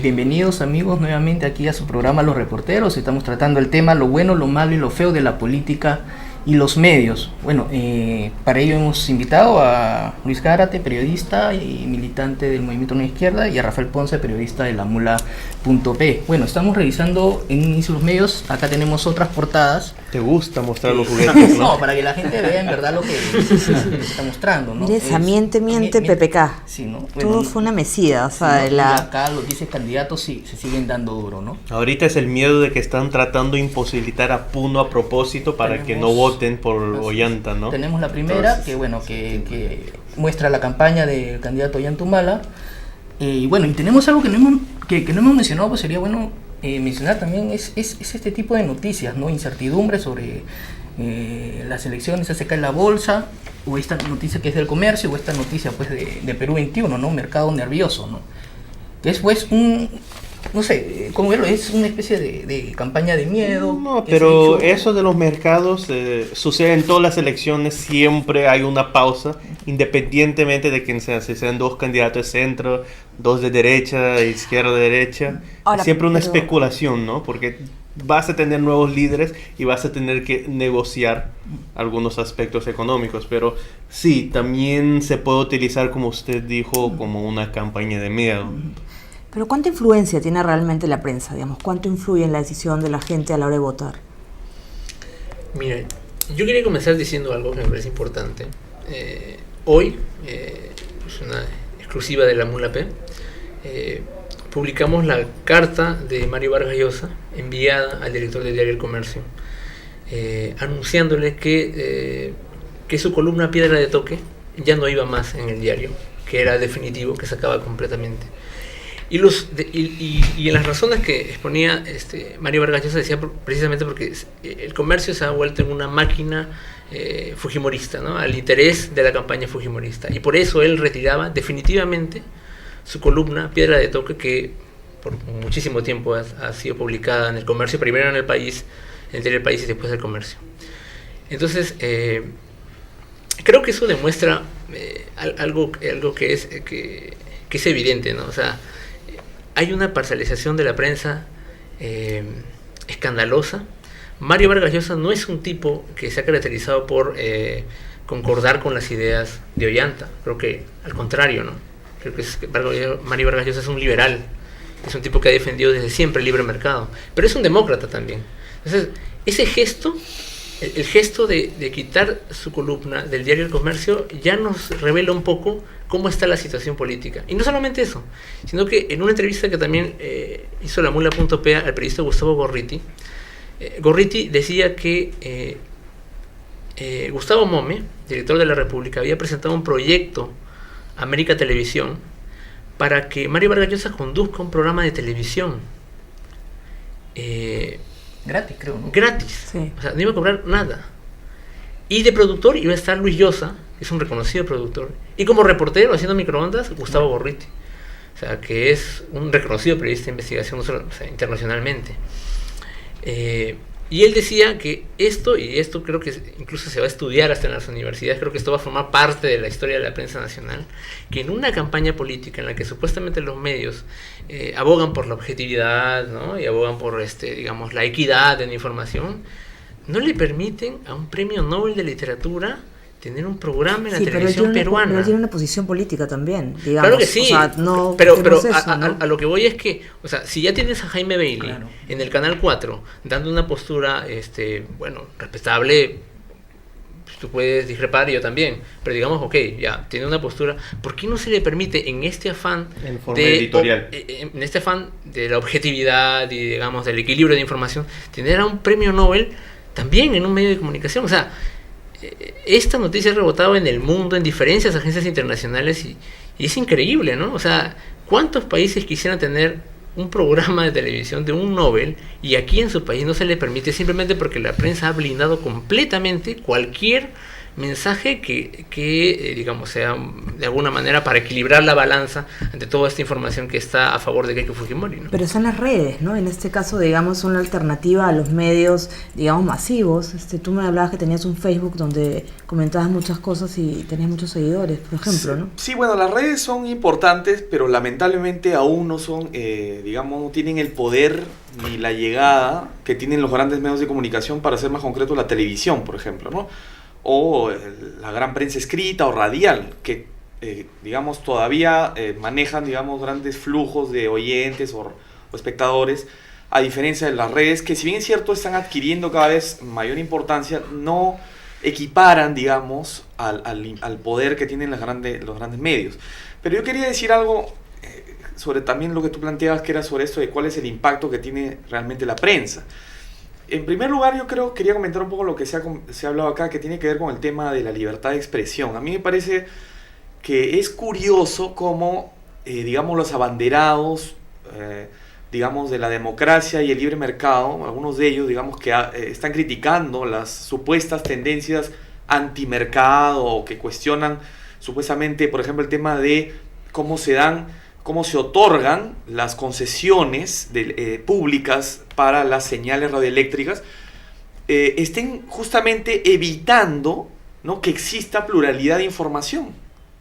Bienvenidos amigos nuevamente aquí a su programa Los Reporteros. Estamos tratando el tema lo bueno, lo malo y lo feo de la política y los medios. Bueno, para ello hemos invitado a Luis Gárate, periodista y militante del Movimiento Nueva Izquierda, y a Rafael Ponce, periodista de lamula.p. Bueno, estamos revisando en Inicio los Medios. Acá tenemos otras portadas. ¿Te gusta mostrar los juguetes, no? No, para que la gente vea en verdad lo que se está mostrando, ¿no? Mire esa miente PPK. Sí, ¿no? Todo Bueno, fue una mesida, o sea, sí, ¿no? Y acá los dice candidatos sí se siguen dando duro, ¿no? Ahorita es el miedo de que están tratando de imposibilitar a Puno a propósito para que no voten por Ollanta, ¿no? Tenemos la primera, que muestra la campaña del candidato Ollanta Humala. Y bueno, y tenemos algo que no hemos mencionado, pues sería bueno mencionar también, es este tipo de noticias, ¿no? Incertidumbre sobre las elecciones, se cae la bolsa, o esta noticia que es del comercio, o esta noticia pues de Perú 21, ¿no? Mercado nervioso, ¿no? Que es pues no sé, ¿cómo verlo? Es una especie de campaña de miedo. No, pero eso de los mercados sucede en todas las elecciones, siempre hay una pausa, independientemente de quién sea, si sean dos candidatos de centro, dos de derecha, izquierda, derecha. Ahora, siempre una especulación, ¿no? Porque vas a tener nuevos líderes y vas a tener que negociar algunos aspectos económicos, pero sí, también se puede utilizar, como usted dijo, como una campaña de miedo. Pero ¿cuánta influencia tiene realmente la prensa? Digamos, ¿cuánto influye en la decisión de la gente a la hora de votar? Mira, yo quería comenzar diciendo algo que me parece importante. Hoy, es una exclusiva de la Mula P, publicamos la carta de Mario Vargas Llosa enviada al director del diario El Comercio, anunciándole que su columna Piedra de Toque ya no iba más en el diario, que era definitivo, que se acaba completamente. Y en las razones que exponía Mario Vargas Llosa decía precisamente porque el comercio se ha vuelto en una máquina fujimorista, ¿no? Al interés de la campaña fujimorista. Y por eso él retiraba definitivamente su columna Piedra de Toque, que por muchísimo tiempo ha sido publicada en El Comercio, primero en El País, en el diario El País y después El Comercio. Entonces, creo que eso demuestra algo que es evidente, ¿no? O sea, hay una parcialización de la prensa escandalosa. Mario Vargas Llosa no es un tipo que se ha caracterizado por concordar con las ideas de Ollanta. Creo que al contrario, ¿no? Creo que Mario Vargas Llosa es un liberal. Es un tipo que ha defendido desde siempre el libre mercado. Pero es un demócrata también. Entonces, ese gesto, el gesto de quitar su columna del diario El Comercio, ya nos revela un poco cómo está la situación política. Y no solamente eso, sino que en una entrevista que también hizo la Mula.p al periodista Gustavo Gorriti, Gorriti decía que Gustavo Mome, director de La República, había presentado un proyecto a América Televisión para que Mario Vargas Llosa conduzca un programa de televisión. Gratis, creo, ¿no? Gratis. Sí. O sea, no iba a cobrar nada. Y de productor iba a estar Luis Llosa, que es un reconocido productor. Y como reportero haciendo microondas, Gustavo Gorriti. O sea, que es un reconocido periodista de investigación, no solo, o sea, internacionalmente. Y él decía que esto creo que incluso se va a estudiar hasta en las universidades, creo que esto va a formar parte de la historia de la prensa nacional, que en una campaña política en la que supuestamente los medios abogan por la objetividad, ¿no? Y abogan por digamos, la equidad en la información, no le permiten a un premio Nobel de literatura tener un programa en la televisión peruana. Pero él tiene una posición política también, digamos. Claro que sí, o sea, no, pero eso, a lo que voy es que, o sea, si ya tienes a Jaime Bailey, claro, en el Canal 4, dando una postura, bueno, respetable, tú puedes discrepar y yo también, pero digamos, ok, ya, tiene una postura, ¿por qué no se le permite en este afán en forma editorial, en este afán de la objetividad y, digamos, del equilibrio de información, tener a un premio Nobel también en un medio de comunicación? O sea, esta noticia ha rebotado en el mundo, en diferentes agencias internacionales y es increíble, ¿no? O sea, ¿cuántos países quisieran tener un programa de televisión de un Nobel y aquí en su país no se le permite simplemente porque la prensa ha blindado completamente cualquier mensaje que digamos, sea de alguna manera para equilibrar la balanza ante toda esta información que está a favor de Keiko Fujimori, ¿no? Pero son las redes, ¿no? En este caso, digamos, una alternativa a los medios, digamos, masivos. Tú me hablabas que tenías un Facebook donde comentabas muchas cosas y tenías muchos seguidores, por ejemplo, ¿no? Sí, bueno, las redes son importantes, pero lamentablemente aún no son, digamos, no tienen el poder ni la llegada que tienen los grandes medios de comunicación, para ser más concreto, la televisión, por ejemplo, ¿no? O la gran prensa escrita o radial, que digamos todavía manejan, digamos, grandes flujos de oyentes o espectadores, a diferencia de las redes, que si bien es cierto están adquiriendo cada vez mayor importancia, no equiparan, digamos, al poder que tienen los grandes medios. Pero yo quería decir algo sobre también lo que tú planteabas, que era sobre esto de cuál es el impacto que tiene realmente la prensa. En primer lugar, yo quería comentar un poco lo que se ha hablado acá, que tiene que ver con el tema de la libertad de expresión. A mí me parece que es curioso cómo, digamos, los abanderados, digamos, de la democracia y el libre mercado, algunos de ellos, digamos, que están criticando las supuestas tendencias antimercado, o que cuestionan supuestamente, por ejemplo, el tema de cómo se otorgan las concesiones públicas para las señales radioeléctricas, estén justamente evitando, ¿no?, que exista pluralidad de información.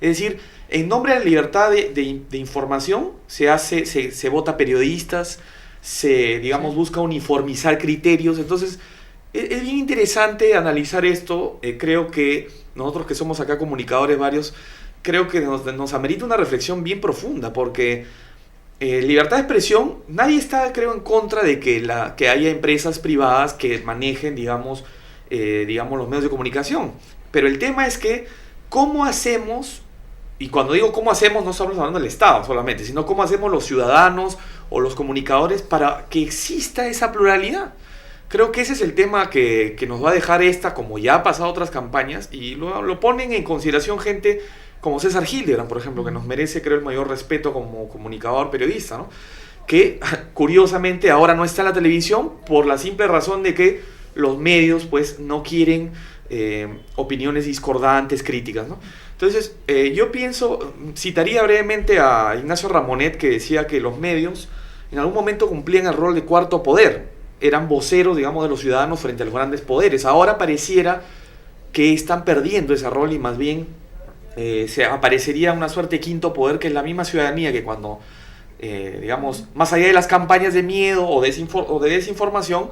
Es decir, en nombre de la libertad de información se vota periodistas, digamos, busca uniformizar criterios. Entonces, es bien interesante analizar esto. Creo que nosotros, que somos acá comunicadores varios, creo que nos amerita una reflexión bien profunda, porque libertad de expresión, nadie está, creo, en contra de que haya empresas privadas que manejen, digamos, los medios de comunicación. Pero el tema es que, ¿cómo hacemos? Y cuando digo cómo hacemos, no estamos hablando del Estado solamente, sino cómo hacemos los ciudadanos o los comunicadores para que exista esa pluralidad. Creo que ese es el tema que nos va a dejar como ya ha pasado otras campañas, y lo ponen en consideración gente como César Hildebrand, por ejemplo, que nos merece, creo, el mayor respeto como comunicador, periodista, ¿no? Que curiosamente ahora no está en la televisión por la simple razón de que los medios, pues, no quieren opiniones discordantes, críticas, ¿no? Entonces, yo citaría brevemente a Ignacio Ramonet, que decía que los medios en algún momento cumplían el rol de cuarto poder, eran voceros, digamos, de los ciudadanos frente a los grandes poderes. Ahora pareciera que están perdiendo ese rol, y más bien aparecería una suerte de quinto poder, que es la misma ciudadanía, que cuando, digamos, más allá de las campañas de miedo o de desinformación,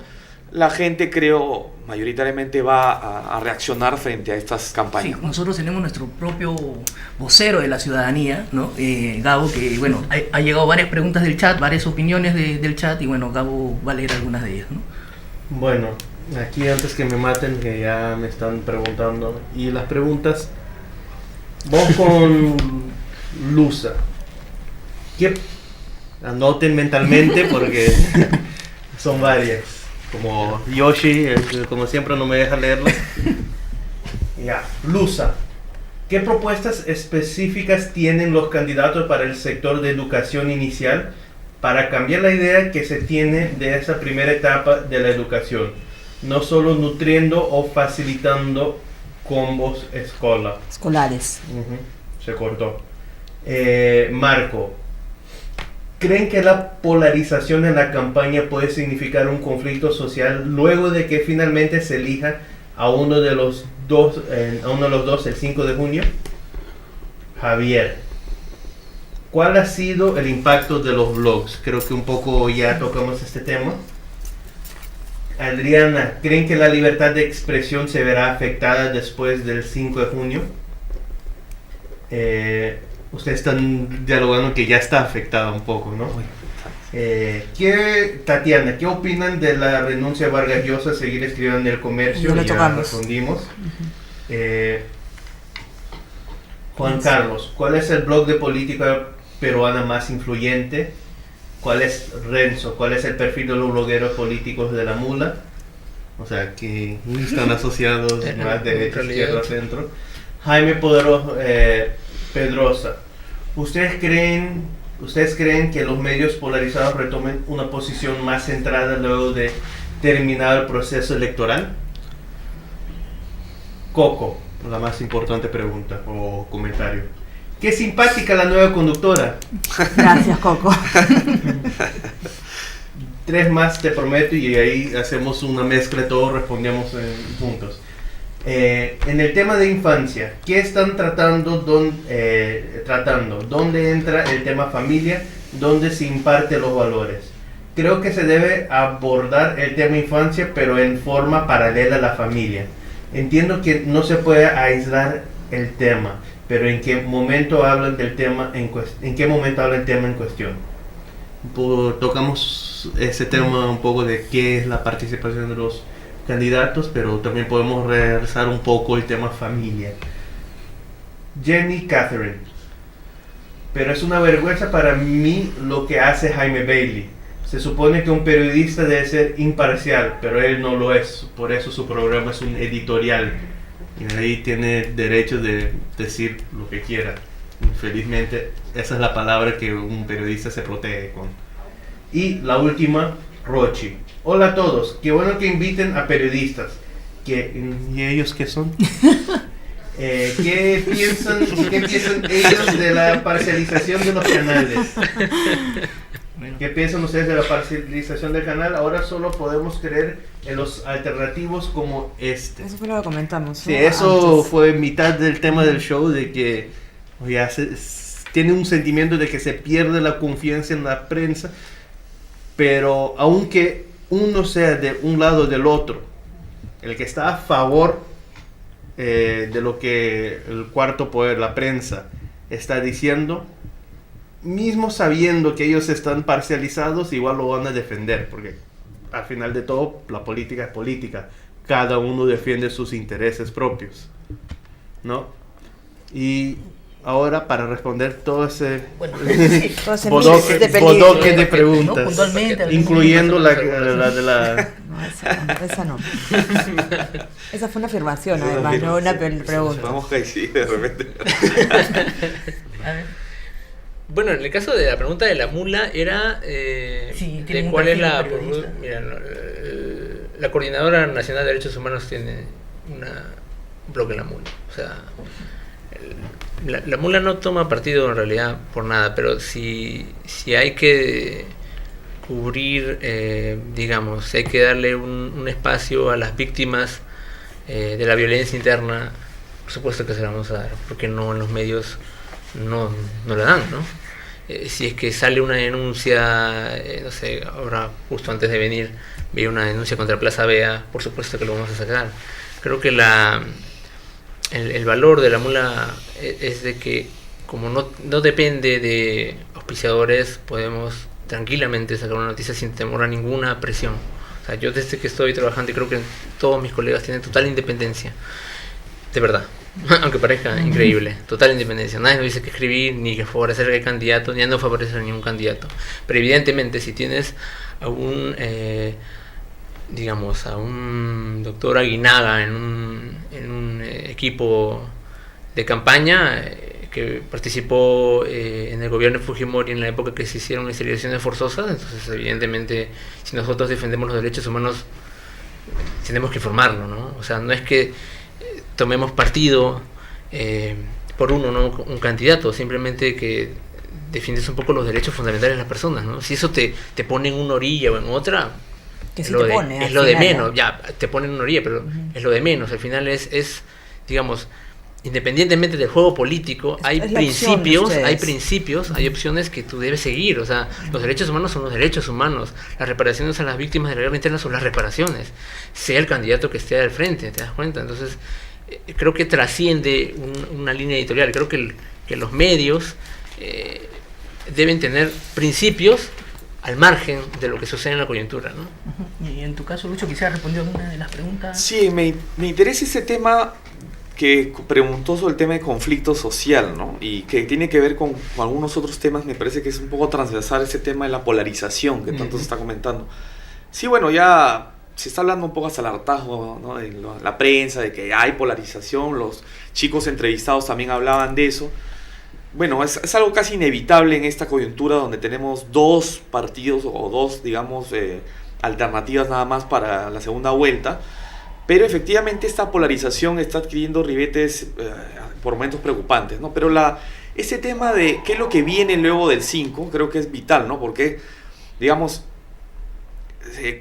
la gente, creo, mayoritariamente va a reaccionar frente a estas campañas. Sí, nosotros tenemos nuestro propio vocero de la ciudadanía, ¿no? Gabo, que, bueno, ha llegado varias preguntas del chat, varias opiniones del chat, y bueno, Gabo va a leer algunas de ellas, ¿no? Bueno, aquí, antes que me maten, que ya me están preguntando, y las preguntas, vamos con Lusa. Anoten mentalmente porque son varias. Como Yoshi, como siempre, no me deja leerlas. Ya, Lusa. ¿Qué propuestas específicas tienen los candidatos para el sector de educación inicial para cambiar la idea que se tiene de esa primera etapa de la educación? No solo nutriendo o facilitando combos escolares. Se cortó. Marco. ¿Creen que la polarización en la campaña puede significar un conflicto social luego de que finalmente se elija a uno de los dos el 5 de junio? Javier, ¿cuál ha sido el impacto de los blogs? Creo que un poco ya tocamos este tema. Adriana, ¿creen que la libertad de expresión se verá afectada después del 5 de junio? Ustedes están dialogando que ya está afectada un poco, ¿no? Tatiana, ¿qué opinan de la renuncia de Vargas Llosa a seguir escribiendo en El Comercio? Ya respondimos. Juan Carlos, ¿cuál es el blog de política peruana más influyente? ¿Cuál es Renzo? ¿Cuál es el perfil de los blogueros políticos de la Mula? O sea, que están asociados más derecha, izquierda, centro. Jaime Pedrosa, ¿ustedes creen que los medios polarizados retomen una posición más centrada luego de terminar el proceso electoral? Coco, la más importante pregunta o comentario. ¡Qué simpática la nueva conductora! Gracias, Coco. 3 más te prometo y ahí hacemos una mezcla, todos respondemos juntos. En el tema de infancia, ¿qué están tratando? ¿Dónde entra el tema familia? ¿Dónde se imparte los valores? Creo que se debe abordar el tema infancia, pero en forma paralela a la familia. Entiendo que no se puede aislar el tema, pero ¿en qué momento hablan del tema en qué momento habla el tema en cuestión? Tocamos ese tema un poco de qué es la participación de los candidatos, pero también podemos regresar un poco el tema familia. Jenny Catherine: pero es una vergüenza para mí lo que hace Jaime Bailey. Se supone que un periodista debe ser imparcial, pero él no lo es. Por eso su programa es un editorial. Y ahí tiene derecho de decir lo que quiera. Infelizmente, esa es la palabra que un periodista se protege con. Y la última, Rochi: hola a todos, qué bueno que inviten a periodistas. ¿Y ellos qué son? ¿Qué piensan ellos de la parcialización de los canales? ¿Qué piensan ustedes de la parcialización del canal? Ahora solo podemos creer en los alternativos como este. Eso fue lo que comentamos. Sí, eso fue mitad del tema del show, de que tiene un sentimiento de que se pierde la confianza en la prensa, pero aunque uno sea de un lado o del otro, el que está a favor de lo que el cuarto poder, la prensa, está diciendo, mismo sabiendo que ellos están parcializados, igual lo van a defender, porque al final de todo la política es política, cada uno defiende sus intereses propios, ¿no? Y ahora, para responder todo ese bodoque de preguntas, ¿no? Incluyendo la de la... No, esa no. Esa fue una afirmación, además, no una pregunta. Vamos a decir de repente. A ver. Bueno, en el caso de la pregunta de la mula era de cuál es la... Mira, la Coordinadora Nacional de Derechos Humanos tiene un bloque en la mula. O sea, la mula no toma partido en realidad por nada, pero si hay que cubrir, digamos, si hay que darle un espacio a las víctimas de la violencia interna, por supuesto que se la vamos a dar, porque no en los medios no la dan, ¿no? Si es que sale una denuncia, no sé, ahora justo antes de venir vi una denuncia contra Plaza Vea, por supuesto que lo vamos a sacar. Creo que el valor de la mula es de que como no depende de auspiciadores, podemos tranquilamente sacar una noticia sin temor a ninguna presión. O sea, yo desde que estoy trabajando, y creo que todos mis colegas tienen total independencia, de verdad. Aunque parezca increíble, total independencia. Nadie nos dice que escribir, ni que favorecer al candidato, ni a no favorecer a ningún candidato. Pero evidentemente, si tienes a un doctor Aguinaga en un equipo de campaña que participó en el gobierno de Fujimori en la época que se hicieron esterilizaciones forzosas, entonces evidentemente, si nosotros defendemos los derechos humanos, tenemos que informarlo, ¿no? O sea, no es que tomemos partido por un candidato, simplemente que defiendes un poco los derechos fundamentales de las personas, ¿no? Si eso te pone en una orilla o en otra, que es sí lo de menos, ya te pone en una orilla, pero es lo de menos. Al final es digamos, independientemente del juego político, hay principios, hay opciones que tú debes seguir. O sea, los derechos humanos son los derechos humanos, las reparaciones a las víctimas de la guerra interna son las reparaciones, sea el candidato que esté al frente, ¿te das cuenta? Entonces creo que trasciende una línea editorial. Creo que los medios deben tener principios al margen de lo que sucede en la coyuntura, ¿no? Y en tu caso, Lucho, quisiera responder alguna de las preguntas. Sí, me interesa ese tema que preguntó sobre el tema de conflicto social, ¿no? Y que tiene que ver con algunos otros temas. Me parece que es un poco transversal ese tema de la polarización que tanto se está comentando. Sí, bueno, ya se está hablando un poco hasta el hartazgo, ¿no? En la prensa, de que hay polarización. Los chicos entrevistados también hablaban de eso. Bueno, es algo casi inevitable en esta coyuntura donde tenemos dos partidos o dos, digamos, alternativas nada más para la segunda vuelta. pero efectivamente esta polarización está adquiriendo ribetes por momentos preocupantes, ¿no? Pero ese tema de qué es lo que viene luego del 5 creo que es vital, ¿no? Porque, digamos,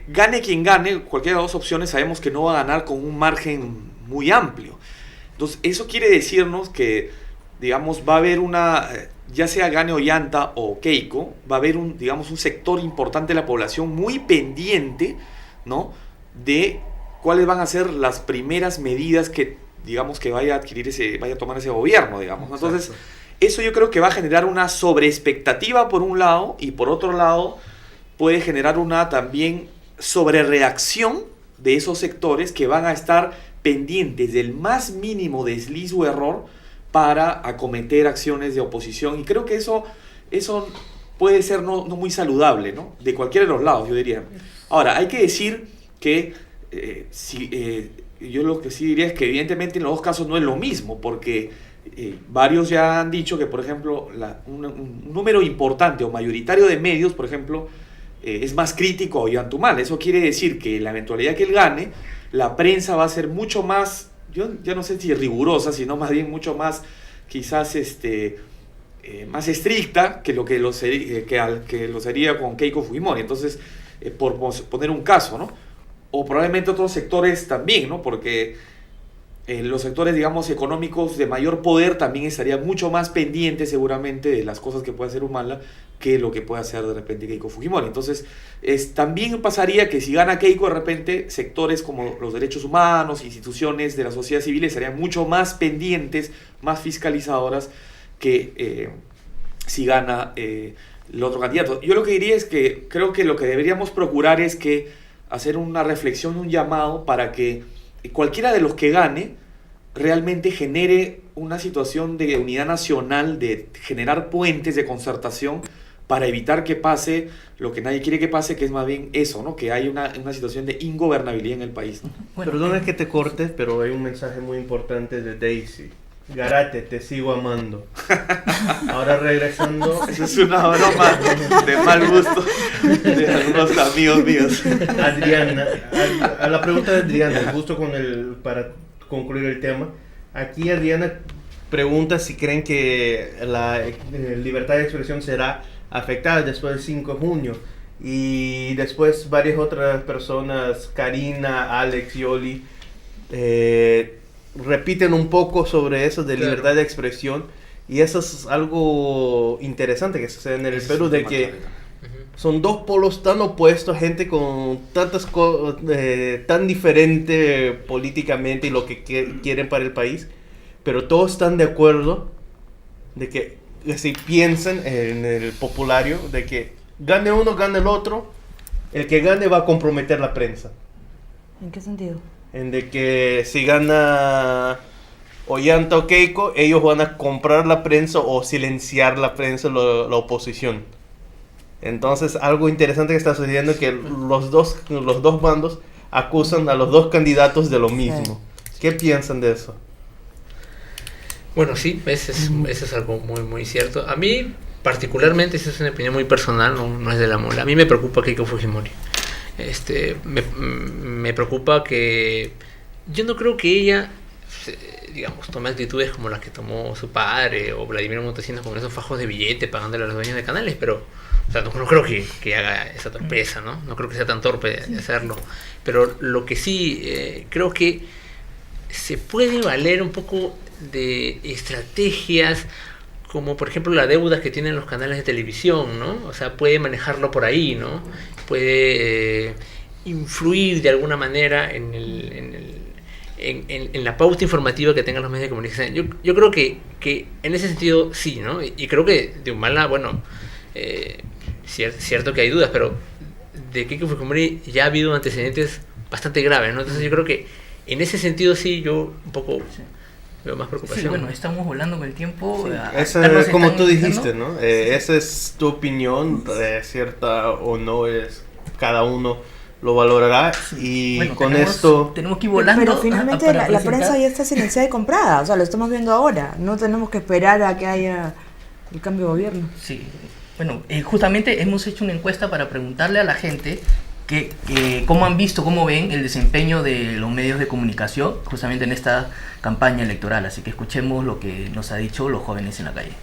gane quien gane, cualquiera de las dos opciones, sabemos que no va a ganar con un margen muy amplio. Entonces, eso quiere decirnos que, digamos, va a haber ya sea gane Ollanta o Keiko, va a haber un sector importante de la población muy pendiente, ¿no?, de cuáles van a ser las primeras medidas que, digamos, que vaya a tomar ese gobierno, digamos, ¿no? Entonces, eso yo creo que va a generar una sobreexpectativa por un lado, y por otro lado puede generar una también sobrereacción de esos sectores que van a estar pendientes del más mínimo desliz o error para acometer acciones de oposición, y creo que eso puede ser no muy saludable, ¿no?, de cualquiera de los lados, yo diría. Ahora, hay que decir que yo lo que sí diría es que evidentemente en los dos casos no es lo mismo, porque varios ya han dicho que, por ejemplo, un número importante o mayoritario de medios, por ejemplo, es más crítico a Ollantaytamala. Eso quiere decir que en la eventualidad que él gane, la prensa va a ser mucho más, yo ya no sé si rigurosa, sino más bien mucho más, quizás más estricta que lo que sería con Keiko Fujimori. Entonces, por poner un caso, ¿no? O probablemente otros sectores también, ¿no? Porque los sectores, digamos, económicos de mayor poder también estarían mucho más pendientes seguramente de las cosas que puede hacer Humala que lo que puede hacer de repente Keiko Fujimori. Entonces, también pasaría que si gana Keiko, de repente sectores como los derechos humanos, instituciones de la sociedad civil estarían mucho más pendientes, más fiscalizadoras que si gana el otro candidato. Yo lo que diría es que creo que lo que deberíamos procurar es que hacer una reflexión, un llamado para que cualquiera de los que gane realmente genere una situación de unidad nacional, de generar puentes de concertación para evitar que pase lo que nadie quiere que pase, que es más bien eso, ¿no?, que hay una situación de ingobernabilidad en el país, ¿no? Bueno, perdona que te corte, pero hay un mensaje muy importante de Daisy. Garate, te sigo amando. Ahora regresando. Eso es una broma de mal gusto de algunos amigos míos. Adriana, a la pregunta de Adriana, justo para concluir el tema. Aquí Adriana pregunta si creen que la libertad de expresión será afectada después del 5 de junio. Y después varias otras personas, Karina, Alex, Yoli, repiten un poco sobre eso de libertad de expresión, y eso es algo interesante que sucede en el Perú, de que son dos polos tan opuestos, gente con tantas tan diferente políticamente y lo que quieren para el país, pero todos están de acuerdo de que si piensan en el populario, de que gane uno, gane el otro, el que gane va a comprometer la prensa. ¿En qué sentido? En de que si gana Ollanta o Keiko, ellos van a comprar la prensa o silenciar la prensa, la oposición. Entonces, algo interesante que está sucediendo es que los dos bandos acusan a los dos candidatos de lo mismo. ¿Qué piensan de eso? Bueno, sí, ese es algo muy, muy cierto. A mí, particularmente, esa es una opinión muy personal, no es de la mula. A mí me preocupa Keiko Fujimori. Me preocupa que yo no creo que ella, digamos, tome actitudes como las que tomó su padre o Vladimir Montesinos con esos fajos de billete pagándole a los dueños de canales, pero o sea, no creo que haga esa torpeza, ¿no? No creo que sea tan torpe de hacerlo. Pero lo que sí creo que se puede valer un poco de estrategias como por ejemplo la deuda que tienen los canales de televisión, ¿no? O sea, puede manejarlo por ahí, ¿no? Puede influir de alguna manera en la pauta informativa que tengan los medios de comunicación. Yo creo que en ese sentido sí, ¿no? Y creo que de Humala, bueno, cierto que hay dudas, pero de Keiko Fujimori ya ha habido antecedentes bastante graves, ¿no? Entonces yo creo que en ese sentido sí, yo un poco veo más preocupación. Sí, bueno, estamos volando con el tiempo. Sí, esa es como tú dijiste, ¿no? Esa es tu opinión, cierta o no, es cada uno lo valorará, y bueno, con esto tenemos que ir volando. Pero finalmente la prensa ya está silenciada y comprada, o sea, lo estamos viendo ahora, no tenemos que esperar a que haya el cambio de gobierno. Sí, bueno, justamente hemos hecho una encuesta para preguntarle a la gente ¿Cómo han visto, cómo ven el desempeño de los medios de comunicación justamente en esta campaña electoral? Así que escuchemos lo que nos ha dicho los jóvenes en la calle.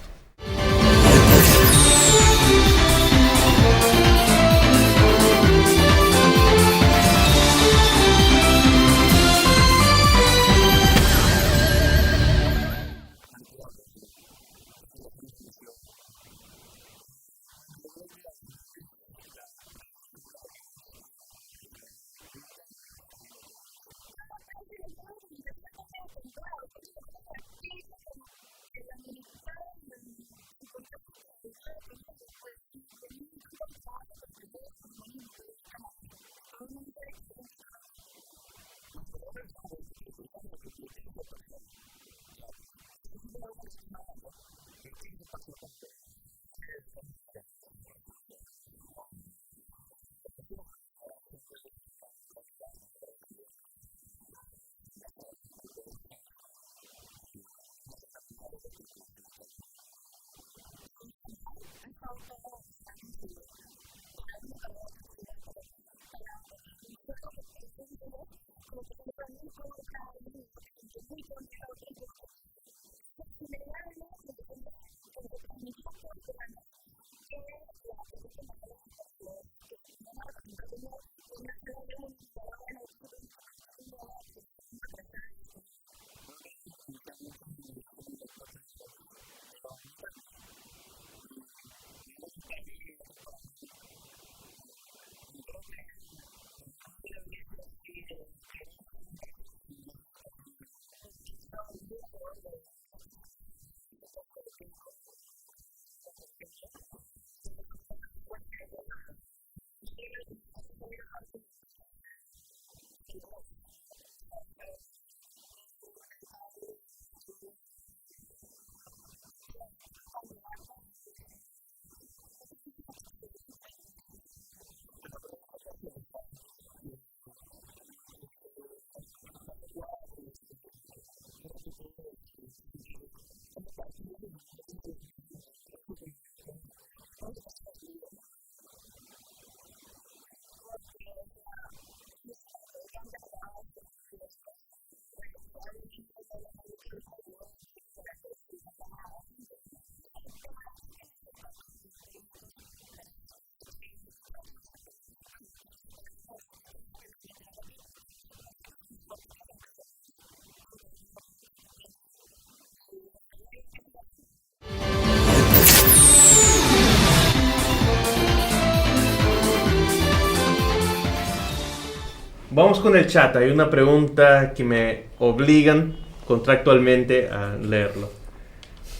Vamos con el chat. Hay una pregunta que me obligan contractualmente a leerlo.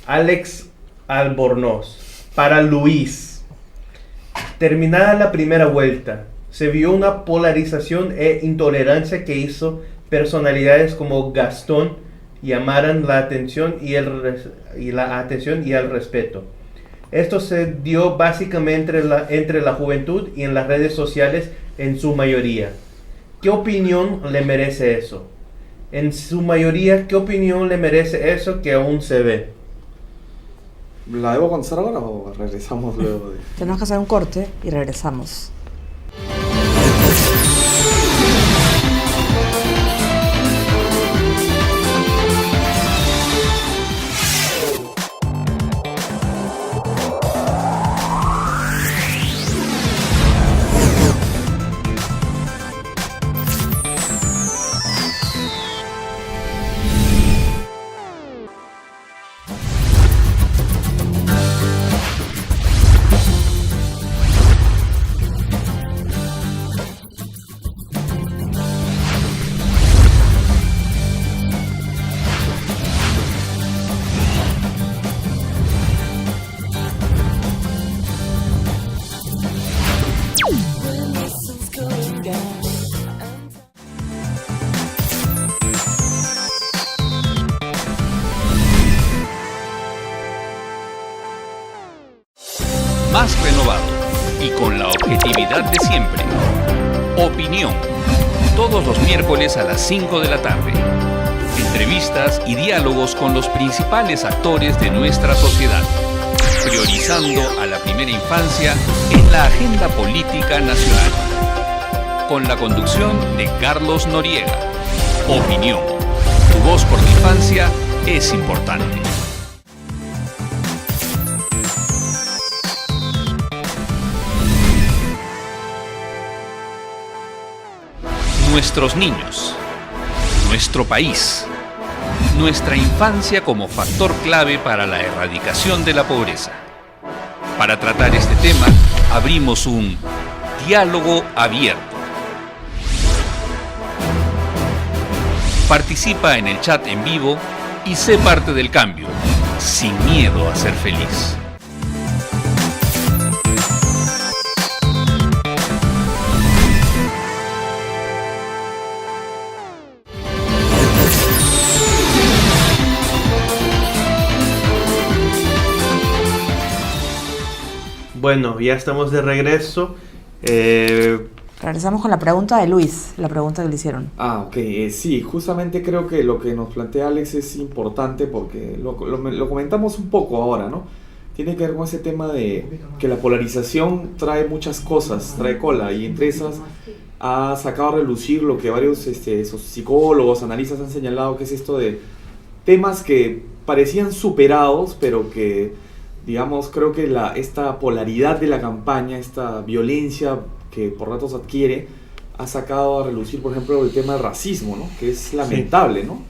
Alex Albornoz. Para Luis. Terminada la primera vuelta, se vio una polarización e intolerancia que hizo personalidades como Gastón llamaran la atención y el respeto. Esto se dio básicamente entre la juventud y en las redes sociales en su mayoría. ¿Qué opinión le merece eso? En su mayoría, ¿qué opinión le merece eso que aún se ve? ¿La debo contestar ahora o regresamos luego? Tenemos que hacer un corte y regresamos. Más renovado y con la objetividad de siempre. Opinión. Todos los miércoles a las 5 de la tarde. Entrevistas y diálogos con los principales actores de nuestra sociedad. Priorizando a la primera infancia en la agenda política nacional. con la conducción de Carlos Noriega. Opinión. Tu voz por la infancia es importante. Nuestros niños, nuestro país, nuestra infancia como factor clave para la erradicación de la pobreza. Para tratar este tema, abrimos un diálogo abierto. Participa en el chat en vivo y sé parte del cambio, sin miedo a ser feliz. Bueno, ya estamos de regreso. Regresamos con la pregunta de Luis, la pregunta que le hicieron. Ok, sí, justamente creo que lo que nos plantea Alex es importante porque lo comentamos un poco ahora, ¿no? Tiene que ver con ese tema de que la polarización trae muchas cosas, trae cola, y entre esas ha sacado a relucir lo que varios esos psicólogos, analistas han señalado, que es esto de temas que parecían superados, pero que, digamos, creo que esta polaridad de la campaña, esta violencia que por ratos adquiere, ha sacado a relucir, por ejemplo, el tema del racismo, ¿no? Que es lamentable, ¿no?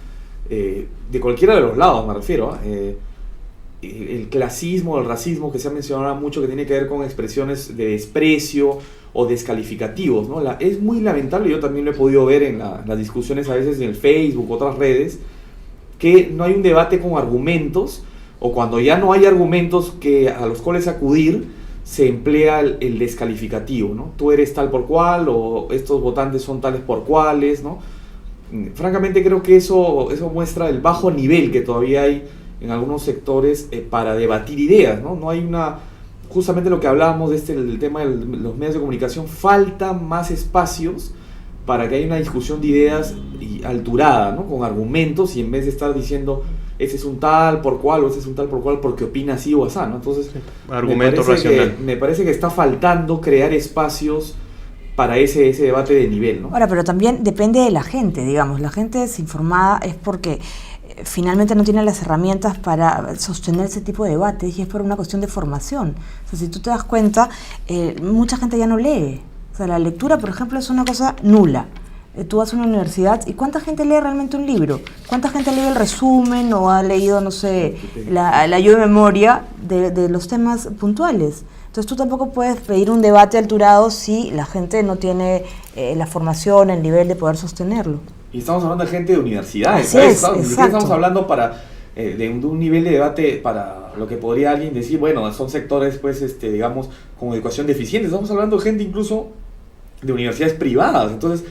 De cualquiera de los lados me refiero, el clasismo, el racismo que se ha mencionado mucho, que tiene que ver con expresiones de desprecio o descalificativos, ¿no? Es muy lamentable, yo también lo he podido ver en las discusiones a veces en el Facebook, otras redes, que no hay un debate con argumentos, o cuando ya no hay argumentos a los cuales acudir, se emplea el descalificativo, ¿no? Tú eres tal por cual, o estos votantes son tales por cuales, ¿no? Francamente creo que eso muestra el bajo nivel que todavía hay en algunos sectores para debatir ideas, ¿no? No hay justamente lo que hablábamos del tema de los medios de comunicación, falta más espacios para que haya una discusión de ideas alturada, ¿no? Con argumentos, y en vez de estar diciendo ese es un tal por cual o ese es un tal por cual porque opina así o así, ¿no? Entonces, argumento racional. Me parece que está faltando crear espacios para ese debate de nivel, ¿no? Ahora, pero también depende de la gente, digamos. La gente desinformada es porque finalmente no tiene las herramientas para sostener ese tipo de debates, y es por una cuestión de formación. O sea, si tú te das cuenta, mucha gente ya no lee. O sea, la lectura, por ejemplo, es una cosa nula. Tú vas a una universidad y ¿cuánta gente lee realmente un libro? ¿Cuánta gente lee el resumen o ha leído, no sé, la lluvia de memoria de los temas puntuales? Entonces tú tampoco puedes pedir un debate alturado si la gente no tiene la formación, el nivel de poder sostenerlo. Y estamos hablando de gente de universidades, Así es, estamos hablando de un nivel de debate para lo que podría alguien decir, bueno, son sectores, pues, digamos, con educación deficiente. Estamos hablando de gente incluso de universidades privadas. Entonces,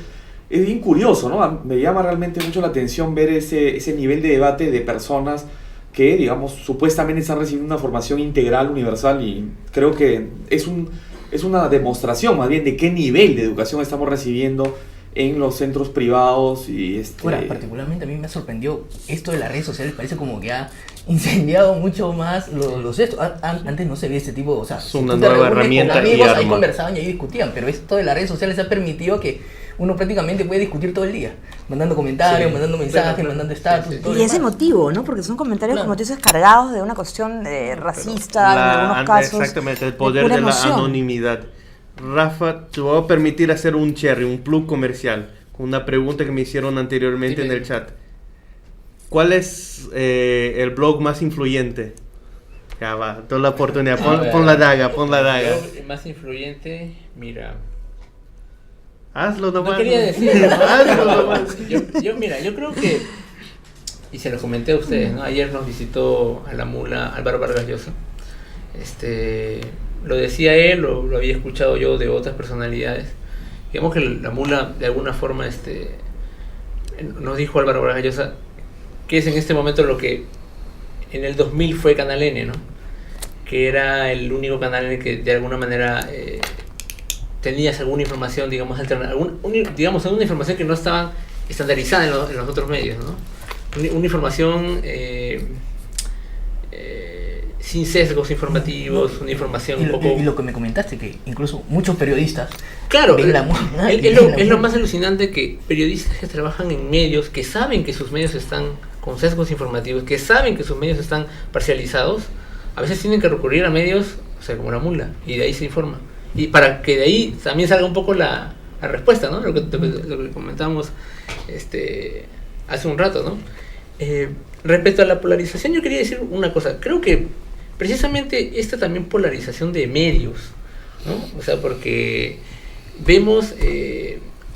es bien curioso, ¿no? Me llama realmente mucho la atención ver ese nivel de debate de personas que, digamos, supuestamente están recibiendo una formación integral, universal, y creo que es una demostración más bien de qué nivel de educación estamos recibiendo en los centros privados. Y Ahora, particularmente a mí me sorprendió esto de las redes sociales, parece como que ha incendiado mucho más los estos. Antes no se veía este tipo, o sea, es una nueva herramienta con amigos, y arma. ahí conversaban y ahí discutían, pero esto de las redes sociales ha permitido que uno prácticamente puede discutir todo el día, mandando comentarios, mandando mensajes, mandando estatus. Y es emotivo, ¿no? Porque son comentarios, como tú dices, cargados de una cuestión racista, en algunos casos. Exactamente, el poder de la anonimidad. Rafa, te voy a permitir hacer un plug comercial, con una pregunta que me hicieron anteriormente en el chat. ¿Cuál es el blog más influyente? Ya va, toda la oportunidad, pon la daga. El más influyente, mira... Hazlo nomás. No quería decirlo. Hazlo nomás. Yo creo que, y se lo comenté a ustedes, ¿no? Ayer nos visitó a la mula Álvaro Vargas Llosa. Lo decía él, lo había escuchado yo de otras personalidades. Digamos que la mula, de alguna forma, nos dijo Álvaro Vargas Llosa que es en este momento lo que en el 2000 fue Canal N, ¿no? Que era el único canal en el que de alguna manera tenías alguna información, digamos, digamos, alguna información que no estaba estandarizada en los otros medios, ¿no? Una información sin sesgos informativos, una información un poco... Y lo que me comentaste, que incluso muchos periodistas... Claro, ven es lo más alucinante, que periodistas que trabajan en medios, que saben que sus medios están con sesgos informativos, que saben que sus medios están parcializados, a veces tienen que recurrir a medios, o sea, como la mula, y de ahí se informa. Y para que de ahí también salga un poco la respuesta, ¿no? Lo que comentábamos hace un rato, ¿no? Respecto a la polarización, yo quería decir una cosa. Creo que precisamente esta también polarización de medios, ¿no? O sea, porque vemos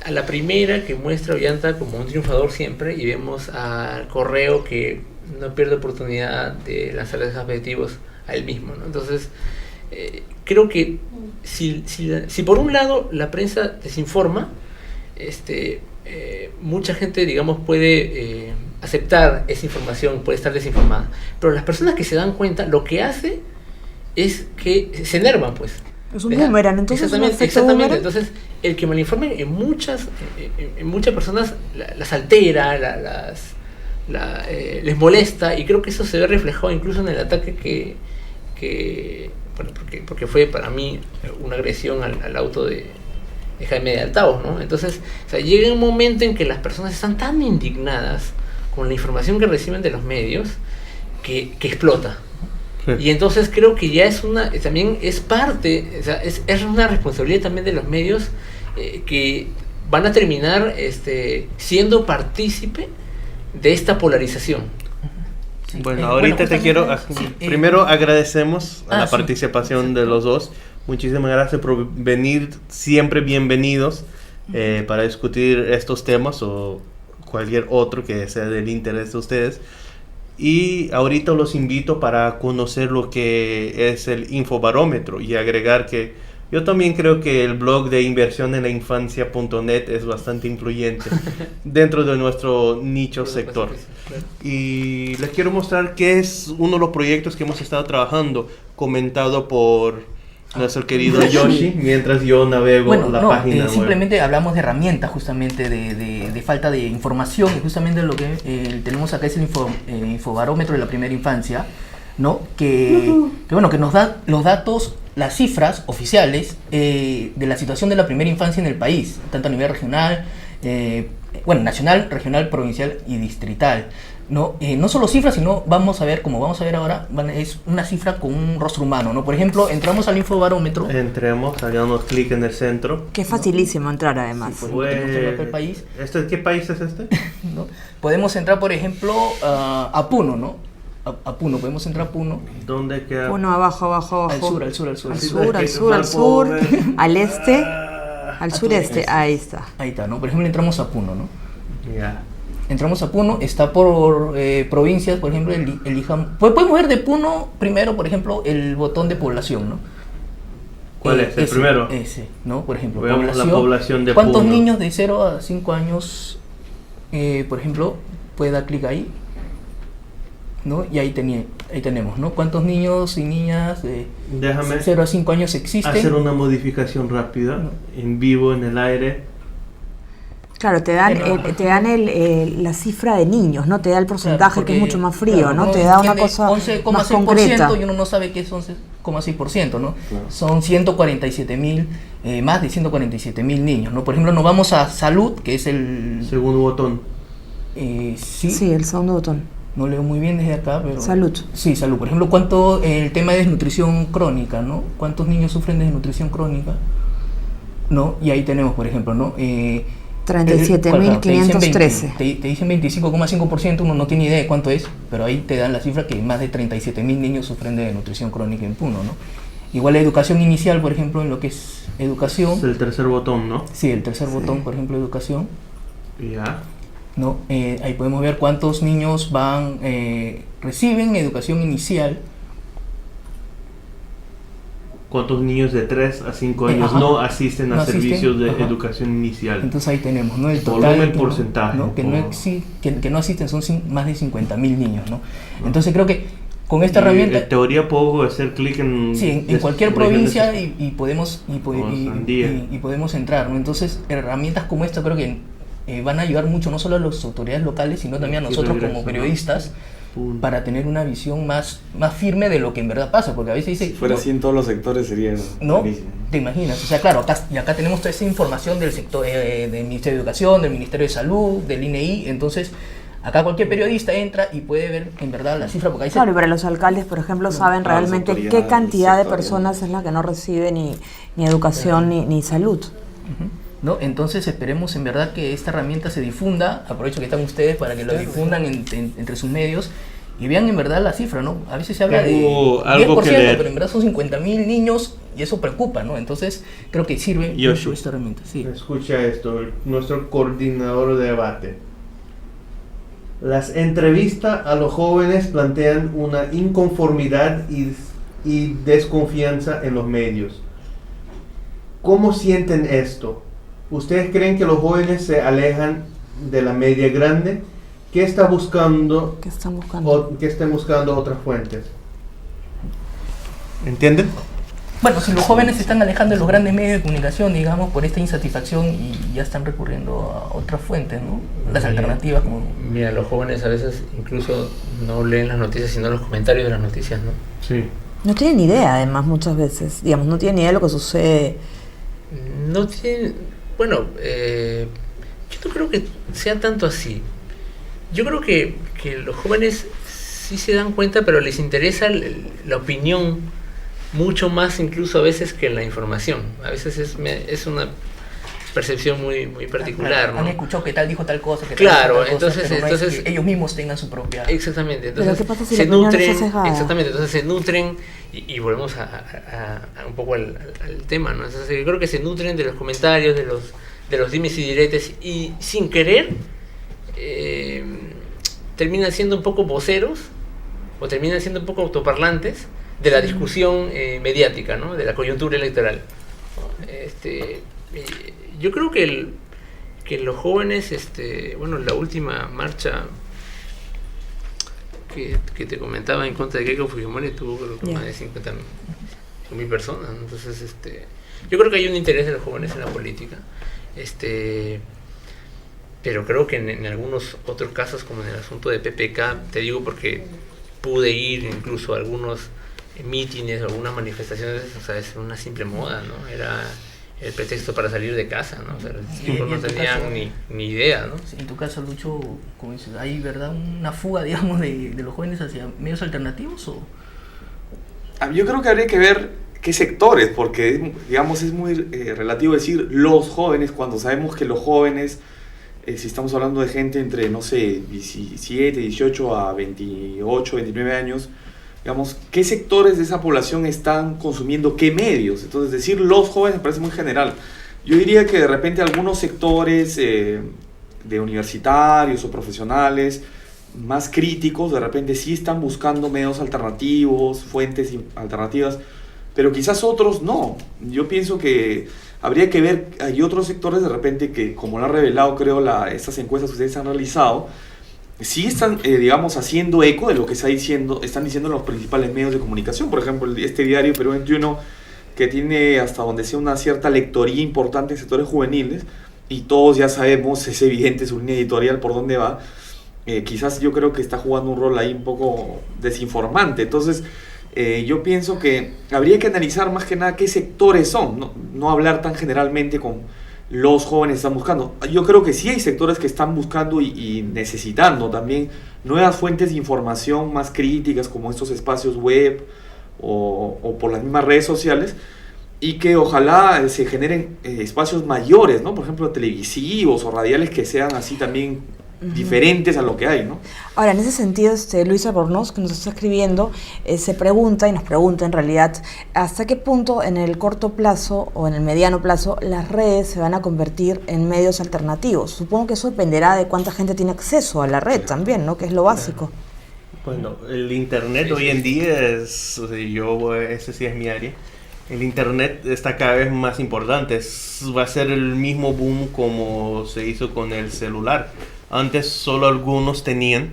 a la primera que muestra a Ollanta como un triunfador siempre, y vemos al Correo que no pierde oportunidad de lanzarles objetivos a él mismo, ¿no? Entonces, creo que si por un lado la prensa desinforma, mucha gente, digamos, puede aceptar esa información, puede estar desinformada, pero las personas que se dan cuenta, lo que hace es que se enervan, pues. Es un boomerang, entonces exactamente. Entonces, el que malinformen en muchas personas las altera, les molesta, y creo que eso se ve reflejado incluso en el ataque bueno, porque fue para mí una agresión al auto de Jaime de Altavos, ¿no? Entonces, o sea, llega un momento en que las personas están tan indignadas con la información que reciben de los medios que explota. Sí. Y entonces creo que ya también es parte, o sea, es una responsabilidad también de los medios, que van a terminar siendo partícipe de esta polarización. Sí. Bueno, ahorita te quiero... primero agradecemos a la participación de los dos. Muchísimas gracias por venir, siempre bienvenidos para discutir estos temas o cualquier otro que sea del interés de ustedes. Y ahorita los invito para conocer lo que es el Infobarómetro, y agregar que yo también creo que el blog de inversioneninlainfancia.net es bastante influyente dentro de nuestro nicho sector. Y les quiero mostrar que es uno de los proyectos que hemos estado trabajando, comentado por nuestro querido Yoshi, mientras yo navego la página web. Simplemente hablamos de herramientas, justamente de falta de información, y justamente lo que tenemos acá es el Infobarómetro de la primera infancia, ¿no? Que nos da los datos, las cifras oficiales de la situación de la primera infancia en el país, tanto a nivel regional, nacional, regional, provincial y distrital. No solo cifras, sino vamos a ver ahora, es una cifra con un rostro humano, ¿no? Por ejemplo, entramos al Infobarómetro. Hagamos clic en el centro. Que es facilísimo entrar, además. Sí, el país. ¿Qué país es este? ¿No? Podemos entrar, por ejemplo, a Puno, ¿no? A Puno, podemos entrar a Puno. ¿Dónde queda? Puno, abajo. Al sur. Al sur, al este, al sureste, ahí está. Ahí está, ¿no? Por ejemplo, entramos a Puno, ¿no? Ya. Entramos a Puno, está por provincias, por ejemplo, elijamos. Podemos ver de Puno primero, por ejemplo, el botón de población, ¿no? ¿Cuál es? ¿El primero? Ese, ¿no? Por ejemplo, veamos la población de ¿cuántos Puno? niños de 0 a 5 años, por ejemplo, puede dar clic ahí? ¿No? Y ahí tenemos, ¿no? ¿Cuántos niños y niñas de 0 a 5 años existen? Hacer una modificación rápida, ¿no? En vivo, en el aire. Claro, te dan la cifra de niños, ¿no? Te da el porcentaje, claro, que es mucho más frío, ¿no? Te da una cosa más concreta. Y uno no sabe qué es 11,6%, ¿no? Claro. Son 147.000, más de 147.000 niños, ¿no? Por ejemplo, nos vamos a salud, que es el... segundo botón. Sí, el segundo botón. No leo muy bien desde acá, pero... Salud. Sí, salud. Por ejemplo, el tema de desnutrición crónica, ¿no? ¿Cuántos niños sufren de desnutrición crónica? ¿No? Y ahí tenemos, por ejemplo, ¿no? 37.513. Te dicen 25,5%, uno no tiene idea de cuánto es, pero ahí te dan la cifra que más de 37.000 niños sufren de desnutrición crónica en Puno, ¿no? Igual la educación inicial, por ejemplo, en lo que es educación. Es el tercer botón, ¿no? Sí, el tercer botón, por ejemplo, educación. Ya. ¿No? Ahí podemos ver cuántos niños reciben educación inicial. ¿Cuántos niños de 3 a 5 años no asisten a servicios de educación inicial? Entonces ahí tenemos, ¿no? El total, volumen, porcentaje. ¿no? Que no asisten son más de 50.000 niños, ¿no? Entonces creo que con esta herramienta... En teoría puedo hacer clic en... Sí, en cualquier provincia y podemos entrar, ¿no? Entonces herramientas como esta creo que van a ayudar mucho, no solo a las autoridades locales, sino también a nosotros como periodistas, para tener una visión más firme de lo que en verdad pasa, porque a veces dice... Si fuera así en todos los sectores sería... ¿No? buenísimo. ¿Te imaginas? O sea, claro, acá tenemos toda esa información del sector del Ministerio de Educación, del Ministerio de Salud, del INEI, entonces... Acá cualquier periodista entra y puede ver en verdad la cifra, porque ahí claro, pero los alcaldes, por ejemplo, saben realmente qué cantidad de personas es la que no recibe ni educación ni salud. ¿No? Entonces esperemos en verdad que esta herramienta se difunda. Aprovecho que están ustedes para que lo difundan entre sus medios y vean en verdad la cifra, ¿no? A veces se habla de 10%, pero en verdad son 50.000 niños y eso preocupa, ¿no? Entonces creo que sirve mucho esta herramienta. Sí. Escucha esto, nuestro coordinador de debate. Las entrevistas a los jóvenes plantean una inconformidad y desconfianza en los medios. ¿Cómo sienten esto? ¿Ustedes creen que los jóvenes se alejan de la media grande? ¿Qué están buscando? ¿Qué están buscando otras fuentes? ¿Entienden? Bueno, si los jóvenes se están alejando de los grandes medios de comunicación, digamos, por esta insatisfacción y ya están recurriendo a otras fuentes, ¿no? Las alternativas como... Mira, los jóvenes a veces incluso no leen las noticias, sino los comentarios de las noticias, ¿no? Sí. No tienen idea, además, muchas veces. Digamos, no tienen idea de lo que sucede. No tienen... Bueno, yo no creo que sea tanto así. Yo creo que los jóvenes sí se dan cuenta, pero les interesa la opinión mucho más incluso a veces que la información. A veces es una percepción muy particular, ¿no? Han escuchado que tal dijo tal cosa, que claro, tal dijo tal entonces, cosa, entonces es que ellos mismos tengan su propia... Exactamente, entonces ¿Pero qué pasa si se la opinión nutren, está sesgada? exactamente, entonces se nutren y volvemos a un poco al tema, ¿no? Entonces yo creo que se nutren de los comentarios, de los dimes y diretes y sin querer terminan siendo un poco voceros o terminan siendo un poco autoparlantes de la discusión mediática, ¿no? De la coyuntura electoral. Yo creo que los jóvenes, bueno, la última marcha que te comentaba en contra de Keiko Fujimori tuvo creo que más de 50.000 personas, ¿no? Entonces, yo creo que hay un interés de los jóvenes en la política, pero creo que en algunos otros casos, como en el asunto de PPK, te digo porque pude ir incluso a algunos mítines o algunas manifestaciones, o sea, es una simple moda, ¿no? Era el pretexto para salir de casa, ¿no? O sea, los chicos no tenían ni idea, ¿no? En tu caso, Lucho, como dices, ¿hay verdad una fuga, digamos, de los jóvenes hacia medios alternativos o...? Yo creo que habría que ver qué sectores, porque, digamos, es muy relativo decir los jóvenes, cuando sabemos que los jóvenes, si estamos hablando de gente entre, no sé, 17, 18 a 28, 29 años, digamos, ¿qué sectores de esa población están consumiendo qué medios? Entonces, decir los jóvenes me parece muy general. Yo diría que de repente algunos sectores de universitarios o profesionales más críticos, de repente sí están buscando medios alternativos, fuentes alternativas, pero quizás otros no. Yo pienso que habría que ver, hay otros sectores de repente que, como lo han revelado creo estas encuestas que ustedes han realizado, sí están, digamos, haciendo eco de lo que están diciendo los principales medios de comunicación. Por ejemplo, este diario Perú 21, que tiene hasta donde sea una cierta lectoría importante en sectores juveniles, y todos ya sabemos, es evidente su línea editorial por dónde va, quizás yo creo que está jugando un rol ahí un poco desinformante. Entonces, yo pienso que habría que analizar más que nada qué sectores son, no hablar tan generalmente con los jóvenes están buscando. Yo creo que sí hay sectores que están buscando y necesitando también nuevas fuentes de información más críticas, como estos espacios web o por las mismas redes sociales, y que ojalá se generen espacios mayores, ¿no? Por ejemplo, televisivos o radiales que sean así también diferentes a lo que hay, ¿no? Ahora, en ese sentido, Luisa Bornoz, que nos está escribiendo, se pregunta, y nos pregunta en realidad, ¿hasta qué punto en el corto plazo o en el mediano plazo las redes se van a convertir en medios alternativos? Supongo que eso dependerá de cuánta gente tiene acceso a la red también, ¿no? Que es lo básico. Bueno, el internet hoy en día ese sí es mi área. El internet está cada vez más importante. Va a ser el mismo boom como se hizo con el celular. Antes solo algunos tenían,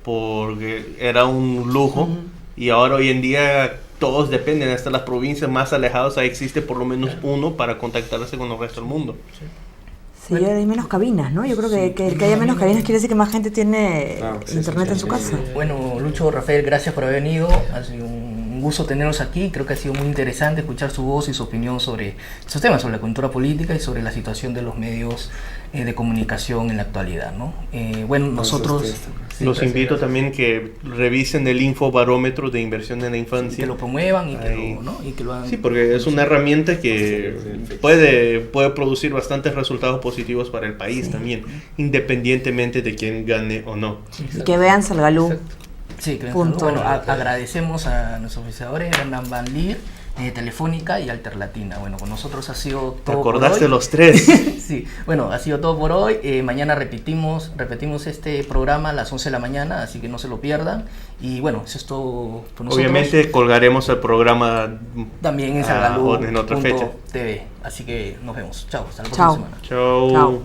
porque era un lujo, y ahora hoy en día todos dependen, hasta las provincias más alejadas ahí existe por lo menos uno para contactarse con el resto del mundo. Sí, hay menos cabinas, ¿no? Yo creo que el que haya menos cabinas quiere decir que más gente tiene internet en su casa. Bueno, Lucho, Rafael, gracias por haber venido. Ha sido un gusto tenerlos aquí. Creo que ha sido muy interesante escuchar su voz y su opinión sobre estos temas, sobre la cultura política y sobre la situación de los medios de comunicación en la actualidad, ¿no? Bueno, nosotros... Los invito también que revisen el infobarómetro de inversión en la infancia. Que lo promuevan y que lo hagan. Sí, porque es una herramienta que puede producir bastantes resultados positivos para el país también, independientemente de quién gane o no. Y que vean Salgalú. Sí, que punto. Bueno, agradecemos a nuestros oficiadores, Hernán Van Lier, Telefónica y Alterlatina. Bueno, con nosotros ha sido todo. ¿Te acordaste por hoy. Los tres? Sí, bueno, ha sido todo por hoy. Mañana repetimos este programa a las 11 de la mañana, así que no se lo pierdan. Y bueno, eso es todo por nosotros. Obviamente colgaremos el programa también en Salgalú en otra fecha. TV. Así que nos vemos. Chao, hasta la próxima semana. Chao.